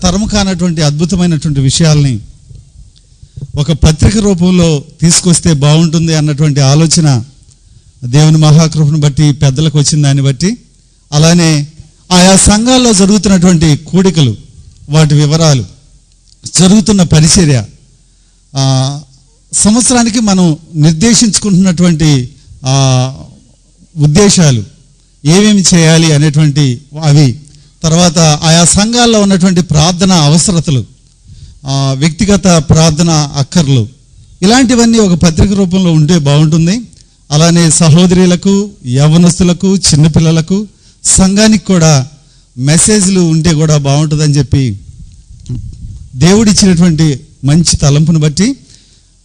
తరము కానటువంటి అద్భుతమైనటువంటి విషయాల్ని ఒక పత్రిక రూపంలో తీసుకొస్తే బాగుంటుంది అన్నటువంటి ఆలోచన దేవుని మహాకృపను బట్టి పెద్దలకు వచ్చిన దాన్ని బట్టి, అలానే ఆయా సంఘాల్లో జరుగుతున్నటువంటి కూడికలు, వాటి వివరాలు, జరుగుతున్న పరిచర్య, సంవత్సరానికి మనం నిర్దేశించుకుంటున్నటువంటి ఉద్దేశాలు, ఏమేమి చేయాలి అనేటువంటి అవి, తర్వాత ఆయా సంఘాల్లో ఉన్నటువంటి ప్రార్థన అవసరతలు, వ్యక్తిగత ప్రార్థన అక్కర్లు, ఇలాంటివన్నీ ఒక పత్రిక రూపంలో ఉంటే బాగుంటుంది. అలానే సహోదరులకు, యవ్వనస్తులకు, చిన్నపిల్లలకు, సంఘానికి కూడా మెసేజ్లు ఉంటే కూడా బాగుంటుందని చెప్పి దేవుడిచ్చినటువంటి మంచి తలంపును బట్టి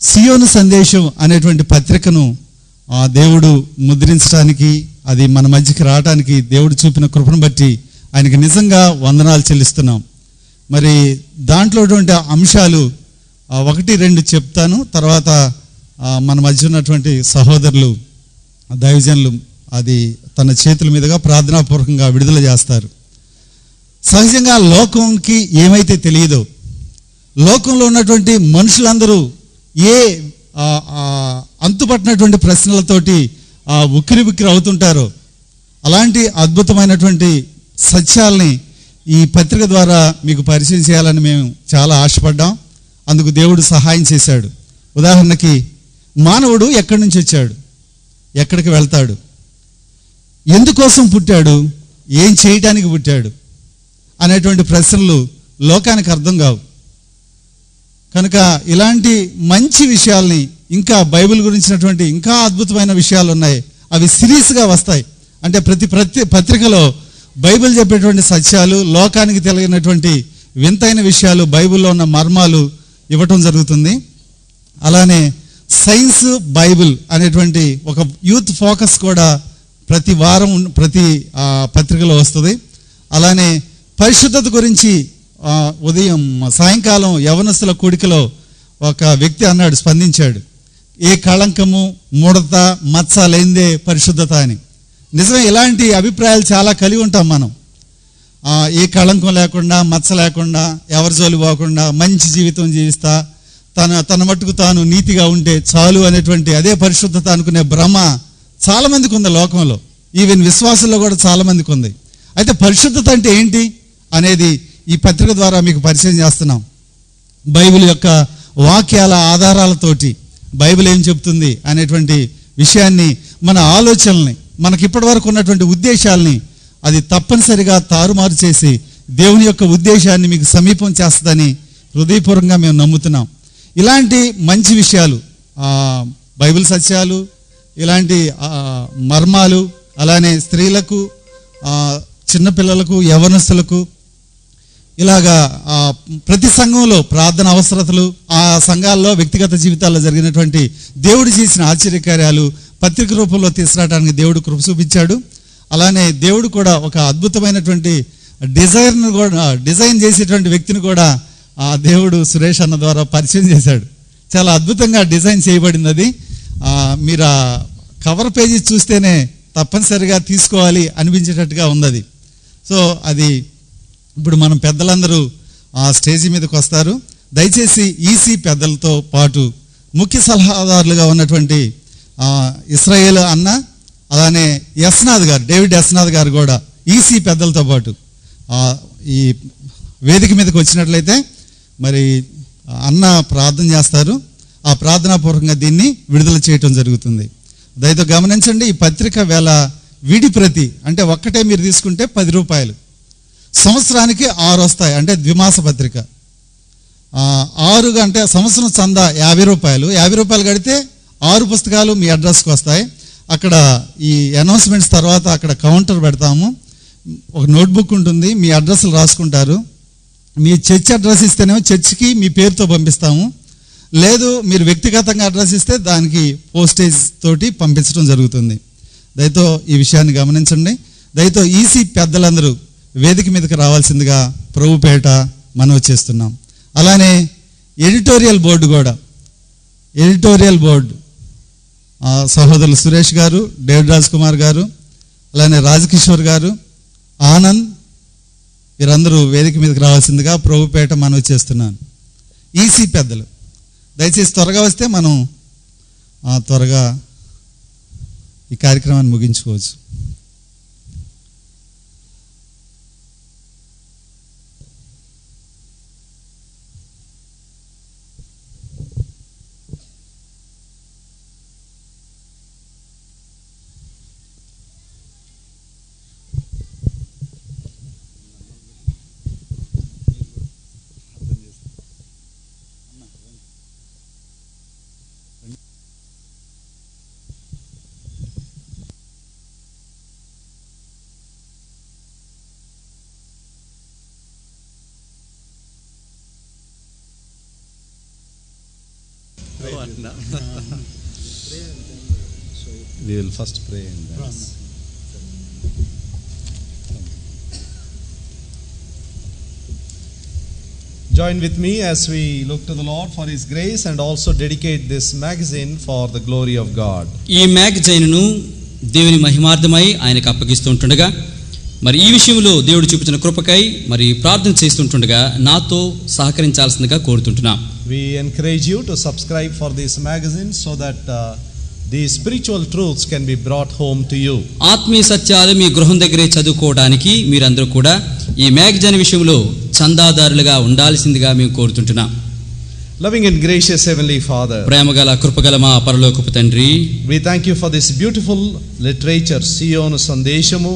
సియోను సందేశం అనేటువంటి పత్రికను దేవుడు ముద్రించడానికి, అది మన మధ్యకి రావడానికి దేవుడు చూపిన కృపను బట్టి ఆయనకి నిజంగా వందనాలు చెల్లిస్తున్నాం. మరి దాంట్లో అంశాలు 1-2 చెప్తాను. తర్వాత మన మధ్య ఉన్నటువంటి సహోదరులు, దైవజనులు అది తన చేతుల మీదుగా ప్రార్థనాపూర్వకంగా విడుదల చేస్తారు. సహజంగా లోకంకి ఏమైతే తెలియదో, లోకంలో ఉన్నటువంటి మనుషులందరూ ఏ అంతుపట్టినటువంటి ప్రశ్నలతోటి ఉక్కిరి అవుతుంటారో, అలాంటి అద్భుతమైనటువంటి సత్యాల్ని ఈ పత్రిక ద్వారా మీకు పరిచయం చేయాలని మేము చాలా ఆశపడ్డాం. అందుకు దేవుడు సహాయం చేశాడు. ఉదాహరణకి, మానవుడు ఎక్కడి నుంచి వచ్చాడు, ఎక్కడికి వెళ్తాడు, ఎందుకోసం పుట్టాడు, ఏం చేయటానికి పుట్టాడు అనేటువంటి ప్రశ్నలు లోకానికి అర్థం కావు. కనుక ఇలాంటి మంచి విషయాల్ని, ఇంకా బైబిల్ గురించినటువంటి ఇంకా అద్భుతమైన విషయాలు ఉన్నాయి, అవి సిరీస్గా వస్తాయి. అంటే ప్రతి పత్రికలో బైబిల్ చెప్పేటువంటి సత్యాలు, లోకానికి తెలియనటువంటి వింతైన విషయాలు, బైబిల్లో ఉన్న మర్మాలు ఇవ్వటం జరుగుతుంది. అలానే సైన్స్ బైబిల్ అనేటువంటి ఒక యూత్ ఫోకస్ కూడా ప్రతి వారం ప్రతి పత్రికలో వస్తుంది. అలానే పరిశుద్ధత గురించి సాయంకాలం యవనస్తుల కూడికలో ఒక వ్యక్తి అన్నాడు, స్పందించాడు, ఏ కళంకము, ముడత, మచ్చ లేనిదే పరిశుద్ధత అని. నిజమే, ఇలాంటి అభిప్రాయాలు చాలా కలిగి ఉంటాం మనం. ఏ కళంకం లేకుండా, మచ్చ లేకుండా, ఎవరి జోలి పోకుండా మంచి జీవితం జీవిస్తా, తన మట్టుకు తాను నీతిగా ఉంటే చాలు అనేటువంటి అదే పరిశుద్ధత అనుకునే భ్రమ చాలా మందికి ఉంది లోకంలో. ఈవెన్ విశ్వాసంలో కూడా చాలా మందికి ఉంది. అయితే పరిశుద్ధత అంటే ఏంటి అనేది ఈ పత్రిక ద్వారా మీకు పరిచయం చేస్తున్నాం. బైబిల్ యొక్క వాక్యాల ఆధారాలతోటి బైబిల్ ఏం చెప్తుంది అనేటువంటి విషయాన్ని, మన ఆలోచనల్ని, మనకి ఇప్పటి వరకు ఉన్నటువంటి ఉద్దేశాలని అది తప్పనిసరిగా తారుమారు చేసి దేవుని యొక్క ఉద్దేశాన్ని మీకు సమీపం చేస్తుందని హృదయపూర్వకంగా మేము నమ్ముతున్నాం. ఇలాంటి మంచి విషయాలు, బైబిల్ సత్యాలు, ఇలాంటి మర్మాలు, అలానే స్త్రీలకు, చిన్నపిల్లలకు, యవనస్తులకు, ఇలాగా ప్రతి సంఘంలో ప్రార్థన అవసరతలు, ఆ సంఘాల్లో వ్యక్తిగత జీవితాల్లో జరిగినటువంటి దేవుడు చేసిన ఆశ్చర్యకార్యాలు పత్రిక రూపంలో తీసుకురావడానికి దేవుడు కృప చూపించాడు. అలానే దేవుడు కూడా ఒక అద్భుతమైనటువంటి డిజైన్ చేసేటువంటి వ్యక్తిని కూడా ఆ దేవుడు సురేష్ అన్న ద్వారా పరిచయం చేశాడు. చాలా అద్భుతంగా డిజైన్ చేయబడింది అది. మీరు ఆ కవర్ పేజీ చూస్తేనే తప్పనిసరిగా తీసుకోవాలి అనిపించేటట్టుగా ఉంది అది. సో అది ఇప్పుడు మనం పెద్దలందరూ ఆ స్టేజీ మీదకి వస్తారు. దయచేసి ఈసీ పెద్దలతో పాటు ముఖ్య సలహాదారులుగా ఉన్నటువంటి ఇస్రాయేల్ అన్న, అలానే యస్నాథ్ గారు, డేవిడ్ యస్నాథ్ గారు కూడా ఈసీ పెద్దలతో పాటు ఈ వేదిక మీదకి వచ్చినట్లయితే మరి అన్న ప్రార్థన చేస్తారు. ఆ ప్రార్థనాపూర్వకంగా దీన్ని విడుదల చేయటం జరుగుతుంది. దయతో గమనించండి, ఈ పత్రిక వేళ విడి ప్రతి అంటే ఒక్కటే మీరు తీసుకుంటే 10 రూపాయలు, సంవత్సరానికి 6 వస్తాయి అంటే ద్విమాస పత్రిక. 6 అంటే సంవత్సరం చందా 50 రూపాయలు. 50 రూపాయలు కడితే 6 పుస్తకాలు మీ అడ్రస్కి వస్తాయి. అక్కడ ఈ అనౌన్స్మెంట్స్ తర్వాత అక్కడ కౌంటర్ పెడతాము. ఒక నోట్బుక్ ఉంటుంది, మీ అడ్రస్లు రాసుకుంటారు. మీ చర్చ్ అడ్రస్ ఇస్తేనేమో చర్చ్కి మీ పేరుతో పంపిస్తాము. లేదు మీరు వ్యక్తిగతంగా అడ్రస్ ఇస్తే దానికి పోస్టేజ్ తోటి పంపించడం జరుగుతుంది. దయతో ఈ విషయాన్ని గమనించండి. దయతో ఈసీ పెద్దలందరూ వేదిక మీదకి రావాల్సిందిగా ప్రభుపేట మనవి చేస్తున్నాం. అలానే ఎడిటోరియల్ బోర్డు కూడా, ఎడిటోరియల్ బోర్డు సహోదరులు సురేష్ గారు, డేవిడ్ రాజ్ కుమార్ గారు, అలానే రాజకిషోర్ గారు, ఆనంద్, వీరందరూ వేదిక మీదకి రావాల్సిందిగా ప్రభుపేట మనవి చేస్తున్నాను. ఈసీ పెద్దలు దయచేసి త్వరగా వస్తే మనం త్వరగా ఈ కార్యక్రమాన్ని ముగించుకోవచ్చు. We will first pray and then. Join with me as we look to the Lord for His grace and also dedicate this magazine for the glory of God. ఈ మ్యాగజైన్ను దేవుని మహిమార్థమై ఆయనకు అప్పగిస్తుంటుండగా మరి ఈ విషయంలో దేవుడు చూపించిన కృపకై మరి ప్రార్థన చేస్తుంటుండగా నాతో సహకరించాల్సిందిగా కోరుతుంటున్నాం. We encourage you to subscribe for this magazine so that these spiritual truths can be brought home to you. ఆత్మీయ సత్యాలు మీ గృహం దగ్గరే చదువుకోవడానికి మీరందరూ కూడా ఈ మ్యాగజైన్ విషయంలో చందాదారులుగా ఉండాల్సిందిగా మేము కోరుతుంటున్నాం. Loving and gracious Heavenly Father, ప్రేమగల కృపగల మా పరలోకపు తండ్రి, we thank you for this beautiful literature, Siyonu Sandeshamu,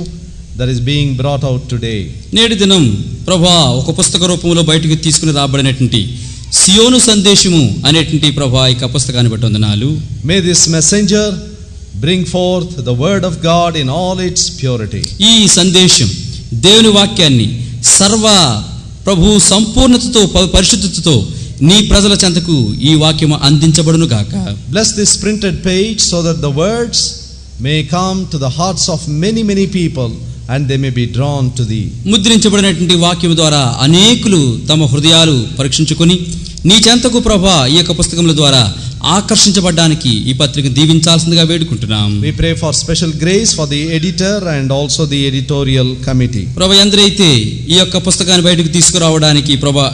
that is being brought out today. నేటి దినం ప్రభా ఒక పుస్తక రూపంలో బయటకు తీసుకుని రాబడినటువంటి సియోను సందేశము అనేటువంటి ప్రభా ఈ పుస్తకాన్ని బట్టి వందనాలు. May this messenger bring forth the word of God in all its purity. ఈ సందేశం దేవుని వాక్యాన్ని సర్వ ప్రభు సంపూర్ణతతో పరిశుద్ధతతో నీ ప్రజల చెంతకు ఈ వాక్యము అందించబడును గాక. Bless this printed page so that the words may come to the hearts of many people and they may be drawn to thee. ముద్రించబడినటువంటి వాక్యం ద్వారా అనేకులు తమ హృదయాలు పరీక్షించుకొని నీ చెంతకు ప్రభా ఈ యొక్క పుస్తకముల ద్వారా ఆకర్షించబడడానికి ఈ పత్రిక దీవించాల్సిందిగా వేడుకుంటున్నాం. We pray for special grace for the editor and also the editorial committee. ప్రభా ఎందరైతే ఈ యొక్క పుస్తకాన్ని బయటకు తీసుకురావడానికి ప్రభా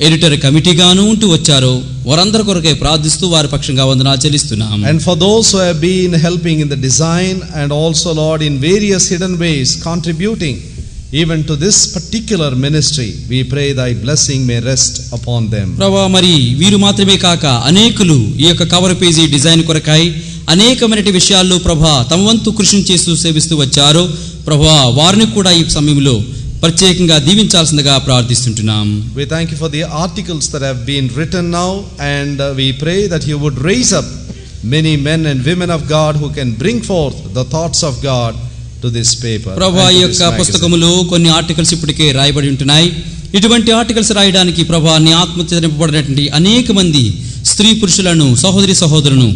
ఎడిటర్ కమిటీ గాను ఉంటూ వచ్చారో వారందరి కొరకై ప్రార్థిస్తూ వారి పక్షంగా వందనాలు చెల్లిస్తున్నాం. And for those who have been helping in the design and also Lord in various hidden ways contributing even to this particular ministry, we pray thy blessing may rest upon them. ప్రభా మరి వీరు మాత్రమే కాక అనేకులు ఈ యొక్క cover page design కొరకై అనేకమైన విషయాల్లో ప్రభా తమ వంతు కృషిని చేస్తూ సేవిస్తూ వచ్చారో ప్రభా వారిని కూడా ఈ సమయంలో ప్రత్యేకంగా దీవించాల్సిందిగా ప్రార్థిస్తుంటున్నాం. We thank you for the articles that have been written now and we pray that you would raise up many men and women of God who can bring forth the thoughts of God to this paper. ప్రభా ఈ యొక్క పుస్తకములో కొన్ని articles ఇప్పటికే రాయబడి ఉంటున్నాయి. ఇటువంటి articles రాయడానికి ప్రభా నీ ఆత్మతో నింపబడినటువంటి అనేక మంది స్త్రీ పురుషులను సహోదరులను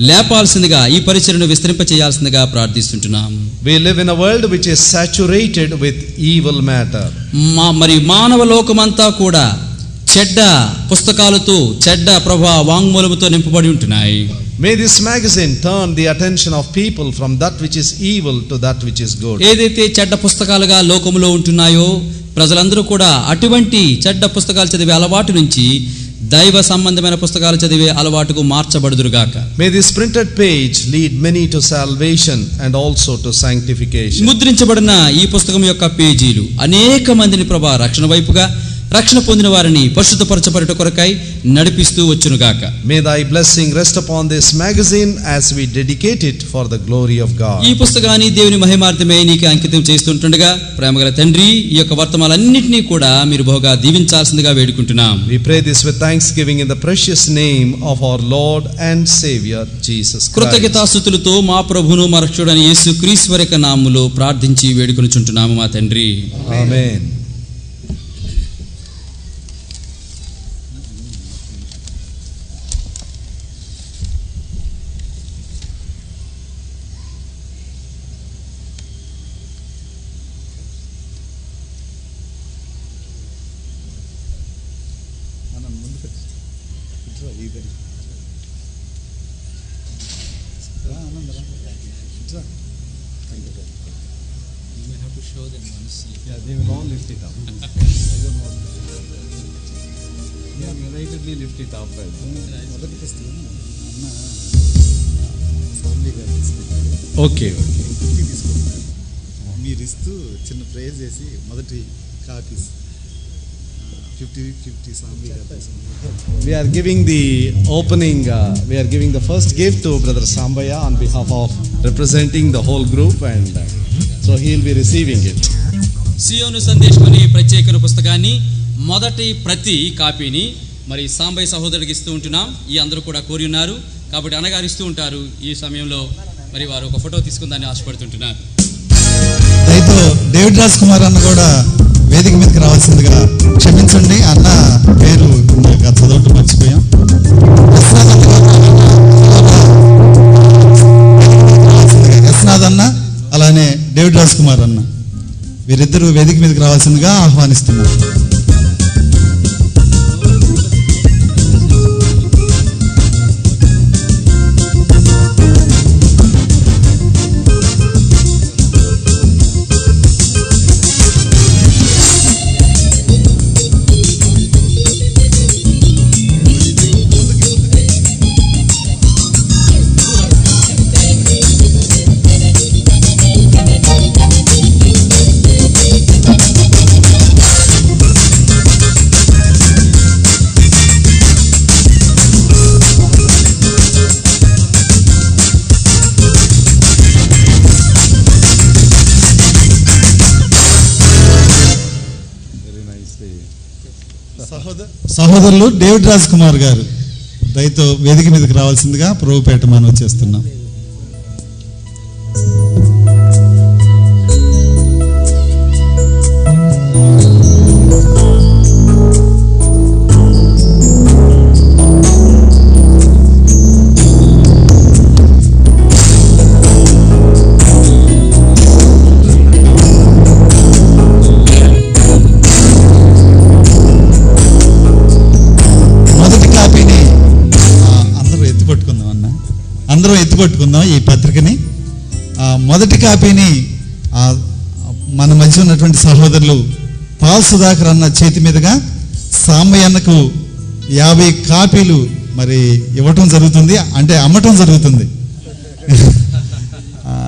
లేపాల్సిందిగా ఈ పరిచర్యను విస్తరింప చేయాల్సిందిగా ప్రార్థిస్తుంటున్నాం. We live in a world which is saturated with evil matter. మరి మానవ లోకమంతా కూడా చెడ్డ పుస్తకాలతో చెడ్డ ప్రభా వాంగ్మూలముతో నింపబడి ఉంటున్నాయి. May this magazine turn the attention of people from that which is evil to that which is good. ఏదైతే చెడ్డ పుస్తకాలుగా లోకములో ఉంటున్నాయో ప్రజలందరూ కూడా అటువంటి చెడ్డ పుస్తకాలు చదివే అలవాటు నుంచి దైవ సంబంధమైన పుస్తకాలు చదివే అలవాటుకు మార్చబడుదురుగాక. May this printed page lead many to salvation and also to sanctification. ముద్రించబడిన ఈ పుస్తకం యొక్క పేజీలు అనేక మందిని ప్రభా రక్షణ వైపుగా రక్షణ పొందిన వారిని పరిశుద్ధపరచబడుట కొరకై నడిపిస్తూ వచ్చునుగాక. May thy blessing rest upon this magazine as we dedicate it for the glory of God. ఈ పుస్తకాన్ని దేవుని మహిమార్థమై నీకు అంకితం చేస్తుండగా ప్రేమగల తండ్రి, ఈ యొక్క వర్తమానాలన్నింటినీ కూడా మీరు బహుగా దీవించాల్సిందిగా వేడుకుంటున్నాం. We pray this with thanksgiving in the precious name of our Lord and Savior Jesus Christ. కృతజ్ఞతాస్తుతులతో మా ప్రభువును మా రక్షకుడైన యేసుక్రీస్తు వారి యొక్క నామములో ప్రార్థించి వేడుకొనుచుంటున్నాము మా తండ్రి. Amen. They will all lift it up. I don't want to. Unitedly lift it up. Okay. మీరు ఇస్తూ చిన్న ప్రేయర్ చేసి మొదటి కాపీస్ 50 సాంబి గారు. We are giving the opening, we are giving the first gift to Brother Sambaya on behalf of representing the whole group, and so he will be receiving it. సియోను సందేశం అనే ప్రత్యేక పుస్తకాన్ని మొదటి ప్రతి కాపీని మరి సాంబయ్య సహోదరుడికి ఇస్తూ ఉంటున్నాం. ఈ అందరూ కూడా కోరి ఉన్నారు కాబట్టి అనగారిస్తూ ఉంటారు. ఈ సమయంలో మరి వారు ఒక ఫోటో తీసుకుందాన్ని ఆశపడుతుంటున్నారు. అయితే డేవిడ్ రాజ్ కుమార్ అన్న కూడా వేదిక మీదకి రావాల్సిందిగా. క్షమించండి, అన్న పేరు చదవటం మర్చిపోయాం. యశ్నాథ్ అన్న, అలానే డేవిడ్ రాజ్ కుమార్ అన్న, వీరిద్దరూ వేదిక మీదకి రావాల్సిందిగా ఆహ్వానిస్తున్నారు. సహోదరులు డేవిడ్ రాజ్ కుమార్ గారు దయతో వేదిక మీదకి రావాల్సిందిగా ప్రభుపేట మనం చేస్తున్నాం. అందరం ఎత్తుపట్టుకుందాం ఈ పత్రికని. మొదటి కాపీని మన మధ్య ఉన్నటువంటి సహోదరులు పాల్ సుధాకర్ అన్న చేతి మీదుగా సాంబయ్య అన్నకు 50 కాపీలు మరి ఇవ్వటం జరుగుతుంది, అంటే అమ్మటం జరుగుతుంది.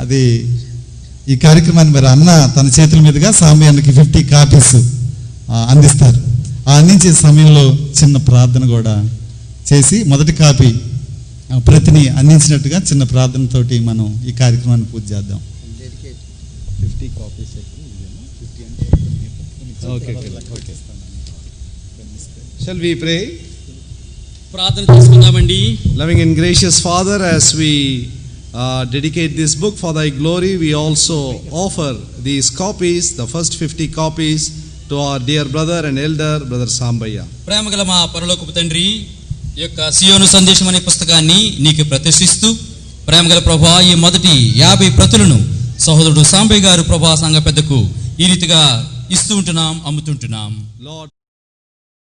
అది ఈ కార్యక్రమాన్ని మరి అన్న తన చేతుల మీదుగా సాంబయ్య అన్నకి 50 కాపీస్ అందిస్తారు. ఆ అందించే సమయంలో చిన్న ప్రార్థన కూడా చేసి మొదటి కాపీ ప్రతిని అందించినట్టుగా చిన్న ప్రార్థనతోటి మనం ఈ కార్యక్రమాన్ని పూర్తి చేద్దాం. 50 copies. Okay. Shall we pray? ప్రార్థన చేసుకుందామండి. Loving and gracious Father, as we dedicate this book for thy glory, we also offer these copies, the first 50 copies, to our dear brother and elder, Brother Sambaya. ప్రేమగల మా పరలోకపు తండ్రి, ఈ యొక్క సియోను సందేశం అనే పుస్తకాన్ని నీకు ప్రతిష్ఠిస్తూ ప్రేమగల ప్రభువా, ఈ మొదటి 50 ప్రతులను సహోదరుడు సాంబయ్య గారు ప్రభా సంఘ పెద్దకు ఈ రీతిగా ఇస్తూ ఉంటున్నాం, అమ్ముతుంటున్నాం. Lord